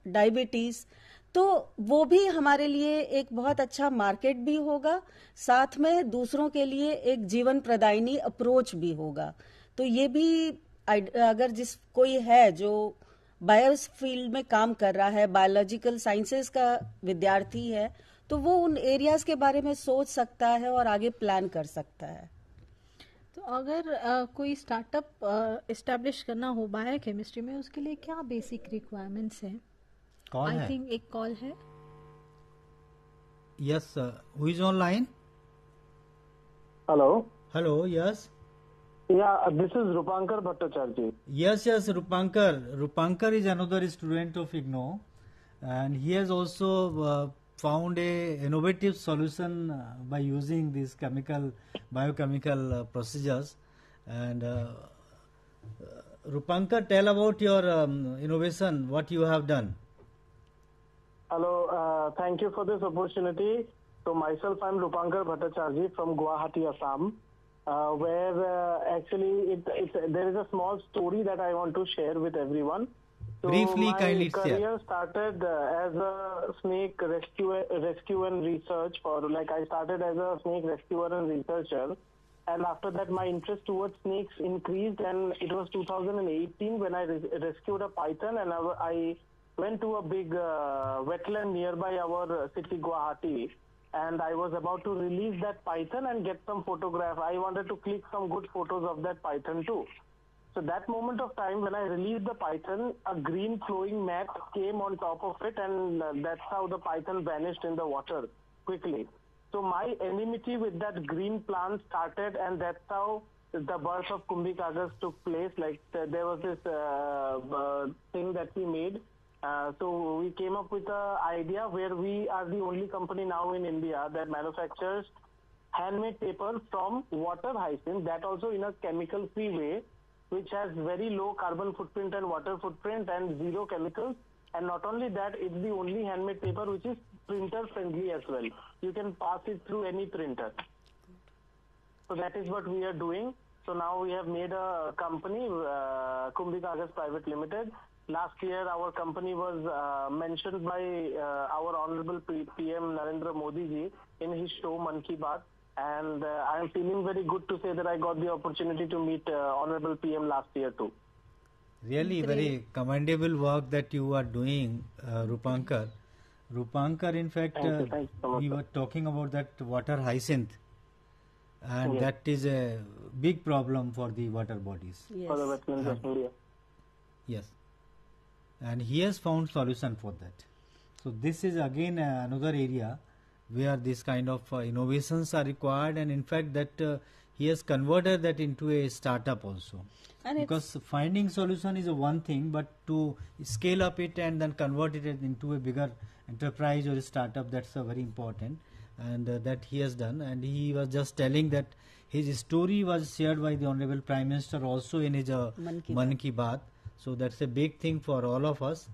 diabetes, तो वो भी हमारे लिए एक बहुत अच्छा मार्केट भी होगा, साथ में दूसरों के लिए एक जीवन प्रदायिनी अप्रोच भी होगा। तो ये भी अगर जिस कोई है जो बायो फील्ड में काम कर रहा है, बायोलॉजिकल साइंसेस का विद्यार्थी है, तो वो उन एरियाज के बारे में सोच सकता है और आगे प्लान कर सकता है। तो अगर कोई स्टार्टअप एस्टैब्लिश करना हो बायोकेमिस्ट्री में, उसके लिए क्या बेसिक रिक्वायरमेंट्स हैं? कौन आई है? थिंक एक कॉल है। Yes, who is online? Hello. Hello, yes. Yeah, this is Rupankar Bhattacharya. Yes, Rupankar. Rupankar is another student of IGNOU, and he has also found a innovative solution by using these biochemical procedures. And Rupankar, tell about your innovation, what you have done. Hello, thank you for this opportunity. So myself, I'm Rupankar Bhattacharya from Guwahati, Assam, where actually there is a small story that I want to share with everyone. So Briefly, kindly my share. career started as a snake rescue and research. I started as a snake rescuer and researcher, and after that my interest towards snakes increased, and it was 2018 when I rescued a python, and I went to a big wetland nearby our city Guwahati, and I was about to release that python and get some photograph. I wanted to click some good photos of that python too. So that moment of time when I released the python, a green flowing mat came on top of it, and that's how the python vanished in the water quickly. So my enmity with that green plant started, and that's how the birth of Kumbhi Kagas took place. There was this thing that we made So we came up with an idea where we are the only company now in India that manufactures handmade paper from water hyacinth, that also in a chemical-free way, which has very low carbon footprint and water footprint and zero chemicals. And not only that, it's the only handmade paper which is printer-friendly as well. You can pass it through any printer. So that is what we are doing. So now we have made a company, Kumbhi Kagas Private Limited. Last year, our company was mentioned by our Honorable PM Narendra Modi ji in his show Man Ki Baat. And I am feeling very good to say that I got the opportunity to meet Honorable PM last year too. Really very commendable work that you are doing, Rupankar. Rupankar, in fact, Thank you so much, we sir. were talking about that water hyacinth, and Yes. that is a big problem for the water bodies. Yes. For the wetlands of India. Yes, and he has found solution for that. So this is again another area where this kind of innovations are required, and in fact that he has converted that into a startup also. And Because finding solution is a one thing, but to scale up it and then convert it into a bigger enterprise or a startup, that's very important, and that he has done. And he was just telling that his story was shared by the Honorable Prime Minister also in his Man Ki Baat. So that's a big thing for all of us.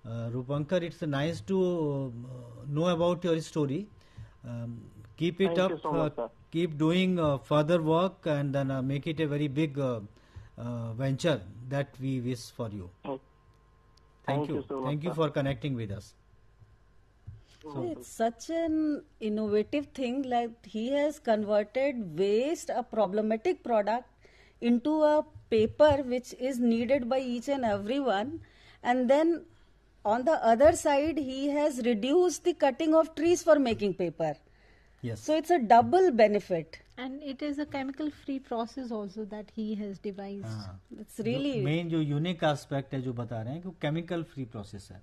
Rupankar, it's nice to know about your story. Keep it Thank up. you so much, sir. Keep doing further work, and then make it a very big venture that we wish for you. Thank you so much, Thank you sir. for connecting with us. it's such an innovative thing, like he has converted waste, a problematic product, into a paper which is needed by each and everyone. And then on the other side, he has reduced the cutting of trees for making paper. Yes. So it's a double benefit. And it is a chemical free process also that he has devised. हाँ. It's really main जो unique aspect है जो बता रहे हैं कि chemical free process है,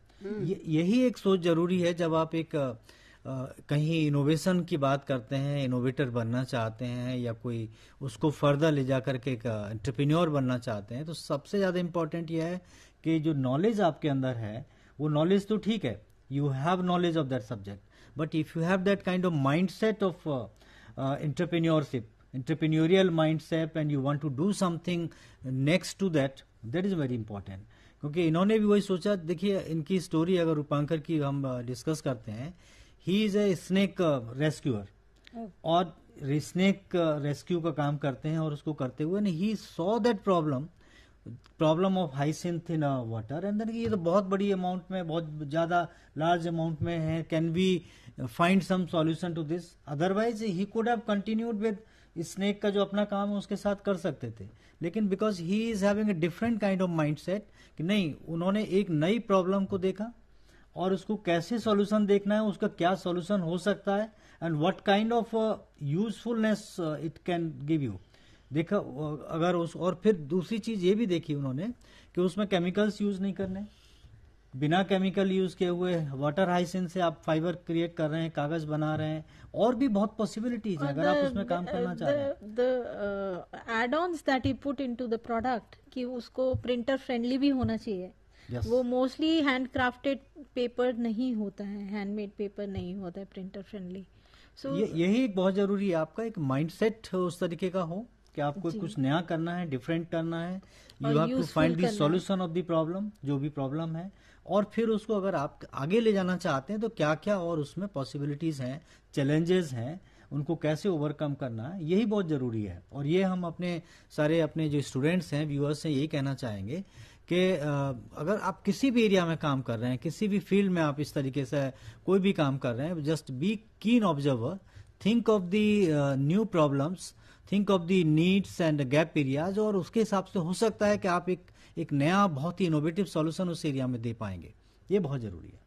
यही एक सोच जरूरी है जब आप एक कहीं इनोवेशन की बात करते हैं, इनोवेटर बनना चाहते हैं या कोई उसको फर्दर ले जाकर के एक एंटरप्रेन्योर बनना चाहते हैं, तो सबसे ज्यादा इम्पोर्टेंट यह है कि जो नॉलेज आपके अंदर है वो नॉलेज तो ठीक है, you have knowledge of that subject, but if you have that kind of mindset of entrepreneurial mindset and you want to do something next to that is very important. क्योंकि इन्होंने भी वही सोचा. देखिए इनकी स्टोरी अगर रूपांकर की हम डिस्कस करते हैं, he is a snake rescuer और स्नेक रेस्क्यू का काम करते हैं और उसको करते हुए he saw that problem of hyacinth in water and then ये तो बहुत बड़ी अमाउंट में, बहुत ज्यादा लार्ज अमाउंट में है, can we find some solution to this, otherwise he could have continued with snake का जो अपना काम है उसके साथ कर सकते थे, लेकिन because he is having a different kind of mindset कि नहीं, उन्होंने एक नई प्रॉब्लम को देखा और उसको कैसे सॉल्यूशन देखना है, उसका क्या सॉल्यूशन हो सकता है and what kind of usefulness it can give you. देखा अगर उस, और फिर दूसरी चीज ये भी देखी उन्होंने कि उसमें केमिकल्स यूज नहीं करने, बिना केमिकल यूज किए हुए वाटर हाइसिंथ से आप फाइबर क्रिएट कर रहे हैं, कागज बना रहे हैं, और भी बहुत पॉसिबिलिटीज है अगर आप उसमें काम करना चाह रहे हैं. The add-ons that he put into the product कि उसको प्रिंटर फ्रेंडली भी होना चाहिए. Yes. वो मोस्टली हैंड क्राफ्टेड पेपर नहीं होता है, हैंडमेड पेपर नहीं होता है प्रिंटर फ्रेंडली. सो यही एक बहुत जरूरी है, आपका एक माइंडसेट उस तरीके का हो कि आपको कुछ नया करना है, डिफरेंट करना है, you have to find the solution of the problem, जो भी प्रॉब्लम है, और फिर उसको अगर आप आगे ले जाना चाहते हैं तो क्या क्या और उसमें पॉसिबिलिटीज हैं, चैलेंजेस हैं, उनको कैसे ओवरकम करना है, यही बहुत जरूरी है. और ये हम अपने सारे अपने जो स्टूडेंट्स हैं, व्यूअर्स हैं, यही कहना चाहेंगे कि अगर आप किसी भी एरिया में काम कर रहे हैं, किसी भी फील्ड में आप इस तरीके से कोई भी काम कर रहे हैं, जस्ट बी कीन observer, think of the new problems, think of the needs and gap areas, और उसके हिसाब से हो सकता है कि आप एक नया बहुत ही इनोवेटिव सॉल्यूशन उस एरिया में दे पाएंगे. ये बहुत जरूरी है.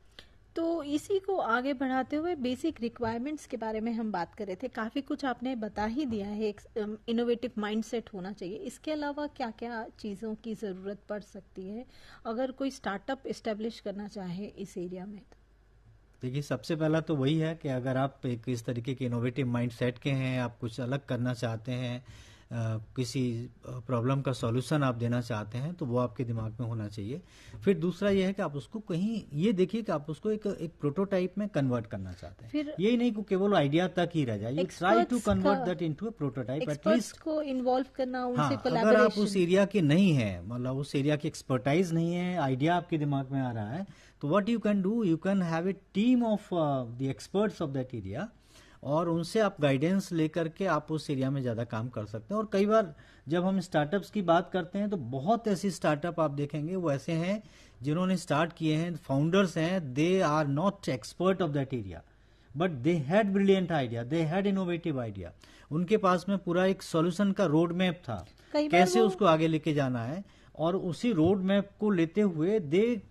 तो इसी को आगे बढ़ाते हुए बेसिक रिक्वायरमेंट्स के बारे में हम बात कर रहे थे. काफ़ी कुछ आपने बता ही दिया है, एक इनोवेटिव माइंडसेट होना चाहिए. इसके अलावा क्या क्या चीज़ों की ज़रूरत पड़ सकती है अगर कोई स्टार्टअप इस्टेब्लिश करना चाहे इस एरिया में? देखिए सबसे पहला तो वही है कि अगर आप एक इस तरीके के इनोवेटिव माइंडसेट के हैं, आप कुछ अलग करना चाहते हैं, किसी प्रॉब्लम का सॉल्यूशन आप देना चाहते हैं तो वो आपके दिमाग में होना चाहिए। फिर दूसरा ये है कि आप उसको कहीं ये देखिए कि आप उसको एक प्रोटोटाइप में कन्वर्ट करना चाहते हैं। फिर यही नहीं कि केवल आइडिया तक ही रह जाए, you try to convert that into a prototype at least को इन्वॉल्व करना, उनसे हाँ, अगर आप कोलैबोरेशन। उस एरिया के नहीं है, मतलब उस एरिया की एक्सपर्टाइज नहीं है, आइडिया आपके दिमाग में आ रहा है, तो what you can do, you can have a team of the experts of that area और उनसे आप गाइडेंस लेकर के आप उस एरिया में ज़्यादा काम कर सकते हैं। और कई बार जब हम स्टार्टअप्स की बात करते हैं तो बहुत ऐसी स्टार्टअप आप देखेंगे वो ऐसे हैं जिन्होंने स्टार्ट किए हैं, फाउंडर्स हैं, they are not expert of that area but they had brilliant idea, they had innovative idea. उनके पास में पूरा एक सॉल्यूशन का रोड मैप था, कैसे उसको आगे लेके जाना है, और उसी रोड मैप को लेते हुए they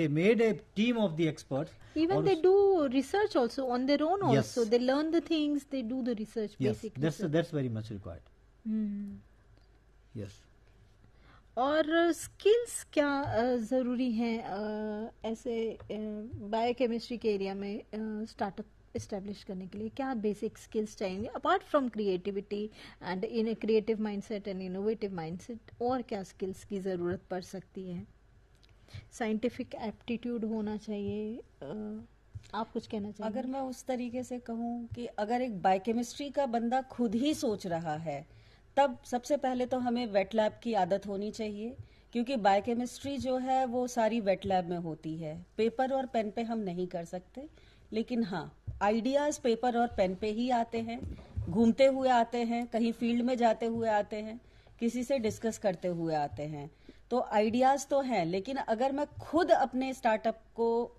made a team of the experts. Even they do research also on their own also. Yes. They learn the things, they do the research, basic research. That's very much required. Yes. और skills क्या ज़रूरी हैं ऐसे biochemistry के area में startup establish करने के लिए? क्या बेसिक स्किल्स चाहिए apart from creativity and in creative mindset and innovative mindset? और क्या स्किल्स की ज़रूरत पड़ सकती है? साइंटिफिक एप्टीट्यूड होना चाहिए, आप कुछ कहना चाहिए? अगर मैं उस तरीके से कहूँ कि अगर एक बायोकेमिस्ट्री का बंदा खुद ही सोच रहा है तब सबसे पहले तो हमें वेट लैब की आदत होनी चाहिए, क्योंकि बायोकेमिस्ट्री जो है वो सारी वेट लैब में होती है। पेपर और पेन पे हम नहीं कर सकते, लेकिन हाँ आइडियाज पेपर और पेन पे ही आते हैं, घूमते हुए आते हैं, कहीं फील्ड में जाते हुए आते हैं, किसी से डिस्कस करते हुए आते हैं। तो आइडियाज तो हैं, लेकिन अगर मैं खुद अपने स्टार्टअप को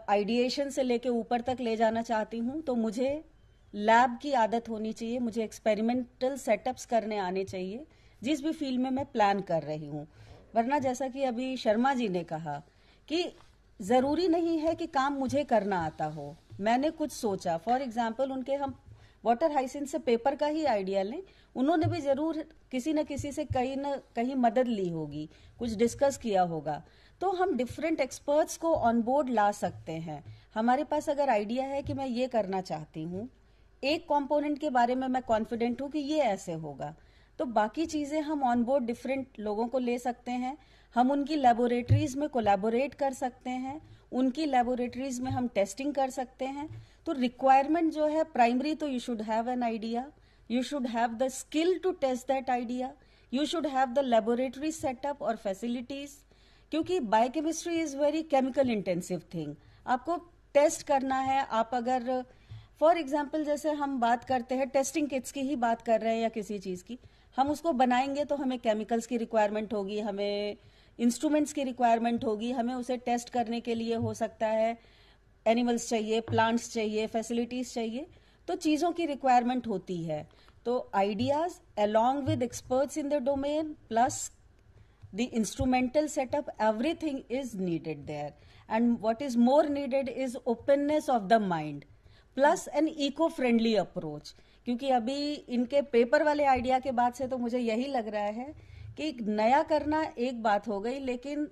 आइडिएशन से लेके ऊपर तक ले जाना चाहती हूँ तो मुझे लैब की आदत होनी चाहिए, मुझे एक्सपेरिमेंटल सेटअप्स करने आने चाहिए जिस भी फील्ड में मैं प्लान कर रही हूँ। वरना जैसा कि अभी शर्मा जी ने कहा कि जरूरी नहीं है कि काम मुझे करना आता हो, मैंने कुछ सोचा। फॉर एग्जाम्पल उनके हम वाटर हाइसिंथ से पेपर का ही आइडिया लें, उन्होंने भी जरूर किसी न किसी से कहीं न कहीं मदद ली होगी, कुछ डिस्कस किया होगा। तो हम डिफरेंट एक्सपर्ट्स को ऑन बोर्ड ला सकते हैं। हमारे पास अगर आइडिया है कि मैं ये करना चाहती हूँ, एक कंपोनेंट के बारे में मैं कॉन्फिडेंट हूँ कि ये ऐसे होगा, तो बाकी चीजें हम ऑन बोर्ड डिफरेंट लोगों को ले सकते हैं। हम उनकी लेबोरेटरीज में कोलैबोरेट कर सकते हैं, उनकी लेबोरेटरीज में हम टेस्टिंग कर सकते हैं। तो रिक्वायरमेंट जो है प्राइमरी, तो you should have an idea, you should have the skill to test that idea, you should have the laboratory setup और facilities, क्योंकि biochemistry is very chemical intensive thing. आपको टेस्ट करना है। आप अगर फॉर एग्जाम्पल जैसे हम बात करते हैं टेस्टिंग किट्स की ही बात कर रहे हैं या किसी चीज की, हम उसको बनाएंगे तो हमें केमिकल्स की रिक्वायरमेंट होगी, हमें इंस्ट्रूमेंट्स की रिक्वायरमेंट होगी, हमें उसे टेस्ट करने के लिए हो सकता है एनिमल्स चाहिए, प्लांट्स चाहिए, फैसिलिटीज चाहिए, तो चीजों की रिक्वायरमेंट होती है। तो ideas along with experts in the domain plus the instrumental setup, everything is needed there, and what is more needed is openness of the mind plus an eco-friendly approach। क्योंकि अभी इनके पेपर वाले idea के बाद से तो मुझे यही लग रहा है कि नया करना एक बात हो गई, लेकिन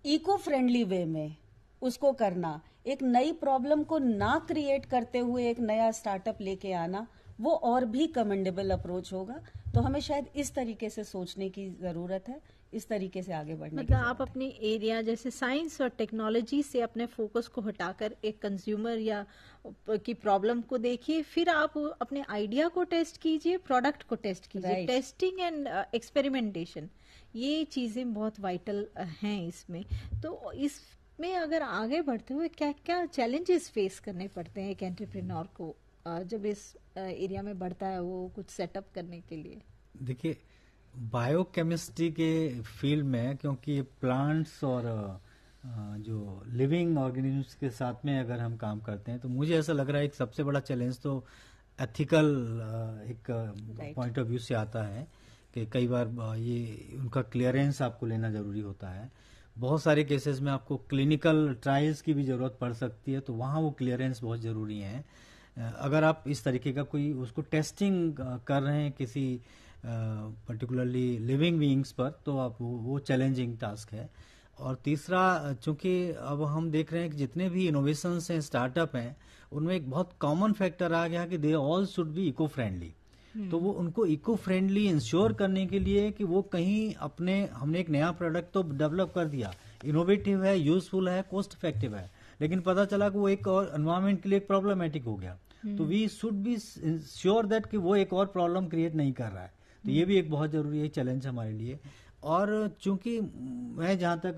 इको फ्रेंडली वे में उसको करना, एक नई प्रॉब्लम को ना क्रिएट करते हुए एक नया स्टार्टअप लेके आना, वो और भी कमेंडेबल अप्रोच होगा। तो हमें शायद इस तरीके से सोचने की जरूरत है, इस तरीके से आगे बढ़ने की। मतलब आप अपने एरिया जैसे साइंस और टेक्नोलॉजी से अपने फोकस को हटाकर एक कंज्यूमर या की प्रॉब्लम को देखिए, फिर आप अपने आइडिया को टेस्ट कीजिए, प्रोडक्ट को टेस्ट कीजिए। टेस्टिंग एंड एक्सपेरिमेंटेशन, ये चीजें बहुत वाइटल हैं इसमें। तो इसमें अगर आगे बढ़ते हुए क्या क्या चैलेंजेस फेस करने पड़ते हैं एक एंटरप्रेन्योर को जब इस एरिया में बढ़ता है वो कुछ सेटअप करने के लिए? देखिए, बायोकेमिस्ट्री के फील्ड में क्योंकि प्लांट्स और जो लिविंग ऑर्गेनिजम्स के साथ में अगर हम काम करते हैं, तो मुझे ऐसा लग रहा है एक सबसे बड़ा चैलेंज तो एथिकल एक पॉइंट ऑफ व्यू से आता है कि कई बार ये उनका क्लियरेंस आपको लेना जरूरी होता है। बहुत सारे केसेस में आपको क्लिनिकल ट्रायल्स की भी जरूरत पड़ सकती है, तो वहाँ वो क्लियरेंस बहुत जरूरी है। अगर आप इस तरीके का कोई उसको टेस्टिंग कर रहे हैं किसी पर्टिकुलरली लिविंग बीइंग्स पर, तो आप वो चैलेंजिंग टास्क है। और तीसरा, चूंकि अब हम देख रहे हैं कि जितने भी इनोवेशंस हैं, स्टार्टअप हैं, उनमें एक बहुत कॉमन फैक्टर आ गया कि they all should be eco friendly. तो वो उनको इको फ्रेंडली इंश्योर करने के लिए कि वो कहीं अपने, हमने एक नया प्रोडक्ट तो डेवलप कर दिया, इनोवेटिव है, यूजफुल है, कॉस्ट इफेक्टिव है, लेकिन पता चला कि वो एक और एनवायरमेंट के लिए एक प्रॉब्लमेटिक हो गया, तो we should be sure that कि वो एक और प्रॉब्लम क्रिएट नहीं कर रहा है। तो ये भी एक बहुत जरूरी है चैलेंज हमारे लिए। और चूंकि मैं जहाँ तक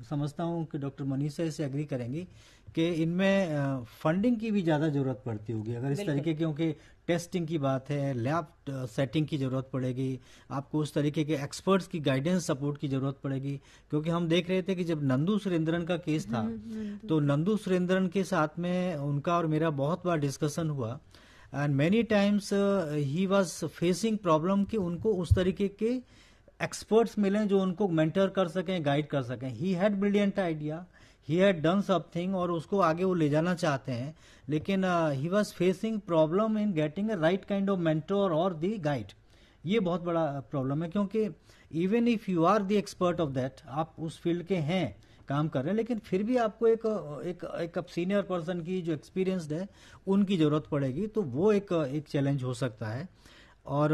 समझता हूँ कि डॉक्टर मनीषा इससे एग्री करेंगी कि इनमें फंडिंग की भी ज़्यादा जरूरत पड़ती होगी अगर इस तरीके, क्योंकि टेस्टिंग की बात है, लैब सेटिंग की जरूरत पड़ेगी, आपको उस तरीके के एक्सपर्ट्स की गाइडेंस सपोर्ट की जरूरत पड़ेगी। क्योंकि हम देख रहे थे कि जब नंदू सुरेंद्रन का केस था तो नंदू सुरेंद्रन के साथ में उनका और मेरा बहुत बार डिस्कशन हुआ, and many times he was facing problem कि उनको उस तरीके के एक्सपर्ट्स मिलें जो उनको मेंटर कर सकें, गाइड कर सकें। He had brilliant idea, he had done something और उसको आगे वो ले जाना चाहते हैं, लेकिन he was facing problem in getting a right kind of mentor और द गाइड। ये बहुत बड़ा प्रॉब्लम है, क्योंकि even if you are the expert of that, आप उस फील्ड के हैं, काम कर रहे हैं, लेकिन फिर भी आपको एक सीनियर पर्सन की जो एक्सपीरियंसड है उनकी जरूरत पड़ेगी, तो वो एक चैलेंज हो सकता है। और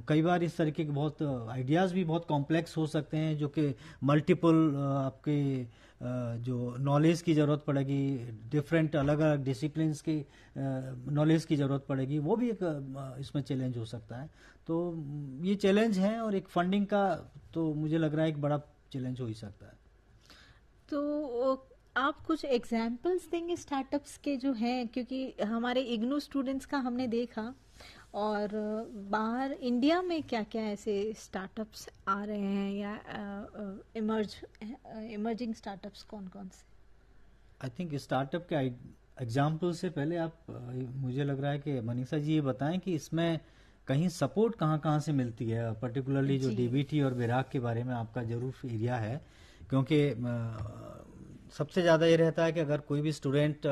कई बार इस तरीके के बहुत आइडियाज भी बहुत कॉम्प्लेक्स हो सकते हैं, जो कि मल्टीपल आपके जो नॉलेज की ज़रूरत पड़ेगी, डिफरेंट अलग अलग डिसिप्लिन्स की नॉलेज की ज़रूरत पड़ेगी, वो भी एक इसमें चैलेंज हो सकता है। तो ये चैलेंज है, और एक फंडिंग का तो मुझे लग रहा है एक बड़ा चैलेंज हो ही सकता है। तो आप कुछ एग्जाम्पल्स देंगे स्टार्टअप्स के जो हैं, क्योंकि हमारे इग्नू स्टूडेंट्स का हमने देखा, और बाहर इंडिया में क्या क्या ऐसे स्टार्टअप्स आ रहे हैं या इमर्जिंग स्टार्टअप्स कौन कौन से? आई थिंक स्टार्टअप के एग्जाम्पल से पहले आप मुझे लग रहा है कि मनीषा जी ये बताएं कि इसमें कहीं सपोर्ट कहाँ कहाँ से मिलती है, पर्टिकुलरली जो डीबीटी और बैराग के बारे में आपका जरूर एरिया है, क्योंकि सबसे ज़्यादा ये रहता है कि अगर कोई भी स्टूडेंट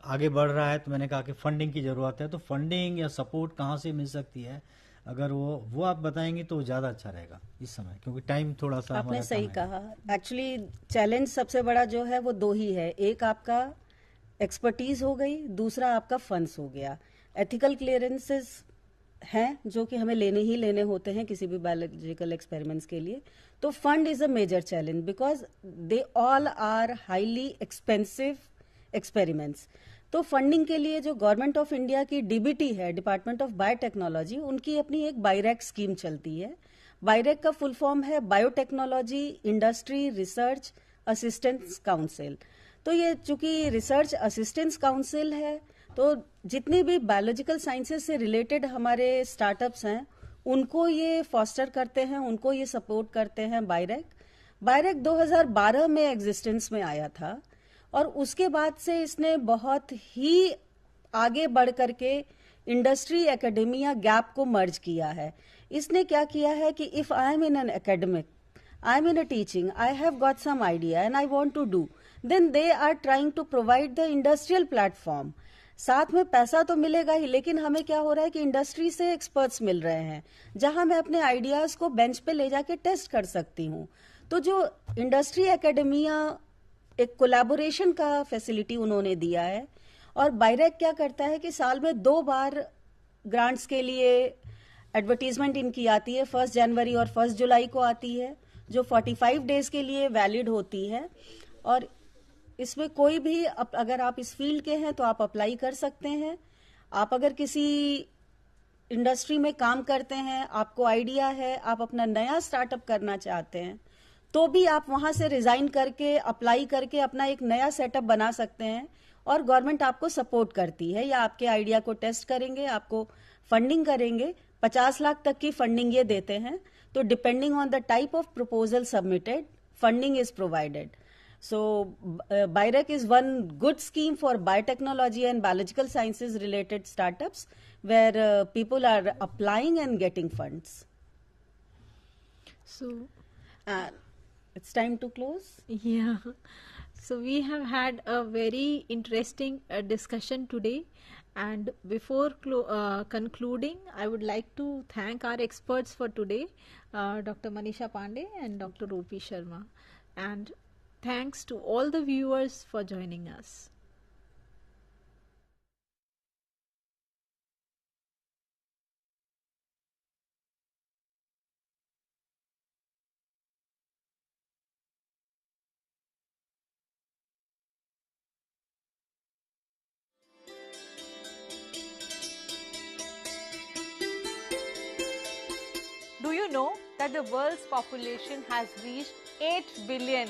आगे बढ़ रहा है तो मैंने कहा कि फंडिंग की ज़रूरत है, तो फंडिंग या सपोर्ट कहाँ से मिल सकती है, अगर वो आप बताएंगे तो ज़्यादा अच्छा रहेगा इस समय, क्योंकि टाइम थोड़ा सा आपने सही कहा। एक्चुअली चैलेंज सबसे बड़ा जो है वो दो ही है, एक आपका एक्सपर्टीज हो गई, दूसरा आपका फंड्स हो गया। एथिकल क्लियरेंसेस हैं जो कि हमें लेने ही लेने होते हैं किसी भी बायोलॉजिकल एक्सपेरिमेंट्स के लिए। तो fund is a major challenge because they all are highly expensive experiments. तो फंडिंग के लिए जो गवर्नमेंट ऑफ इंडिया की डीबीटी है, डिपार्टमेंट ऑफ बायोटेक्नोलॉजी, उनकी अपनी एक बायरैक स्कीम चलती है। बायरैक का फुल फॉर्म है biotechnology industry research assistance council. तो ये चूंकि रिसर्च असिस्टेंस काउंसिल है, तो जितनी भी बायोलॉजिकल साइंसेज से रिलेटेड हमारे स्टार्टअप्स हैं उनको ये फॉस्टर करते हैं, उनको ये सपोर्ट करते हैं। बायरैक 2012 में एग्जिस्टेंस में आया था, और उसके बाद से इसने बहुत ही आगे बढ़ करके इंडस्ट्री एकेडेमिया गैप को मर्ज किया है। इसने क्या किया है कि if I am in an academic, I am in a teaching, I have got some idea and I want to do, then they are trying to provide the industrial platform. साथ में पैसा तो मिलेगा ही, लेकिन हमें क्या हो रहा है कि इंडस्ट्री से एक्सपर्ट्स मिल रहे हैं जहां मैं अपने आइडियाज को बेंच पे ले जाके टेस्ट कर सकती हूँ। तो जो इंडस्ट्री एकेडेमिया एक कोलैबोरेशन का फैसिलिटी उन्होंने दिया है। और बायरैक क्या करता है कि साल में 2 बार ग्रांट्स के लिए एडवर्टीजमेंट इनकी आती है, 1 जनवरी और 1 जुलाई को आती है, जो 45 डेज के लिए वैलिड होती है। और इसमें कोई भी अगर आप इस फील्ड के हैं तो आप अप्लाई कर सकते हैं। आप अगर किसी इंडस्ट्री में काम करते हैं, आपको आइडिया है, आप अपना नया स्टार्टअप करना चाहते हैं, तो भी आप वहां से रिजाइन करके अप्लाई करके अपना एक नया सेटअप बना सकते हैं, और गवर्नमेंट आपको सपोर्ट करती है या आपके आइडिया को टेस्ट करेंगे, आपको फंडिंग करेंगे। 50 लाख तक की फंडिंग ये देते हैं। तो depending on the type of proposal submitted, funding is provided. So, BIRAC is one good scheme for biotechnology and biological sciences related startups where people are applying and getting funds. So, it's time to close. yeah. So we have had a very interesting discussion today. And before concluding, I would like to thank our experts for today, Dr. Manisha Pandey and Dr. Rupi Sharma. And thanks to all the viewers for joining us. you know that the world's population has reached 8 billion?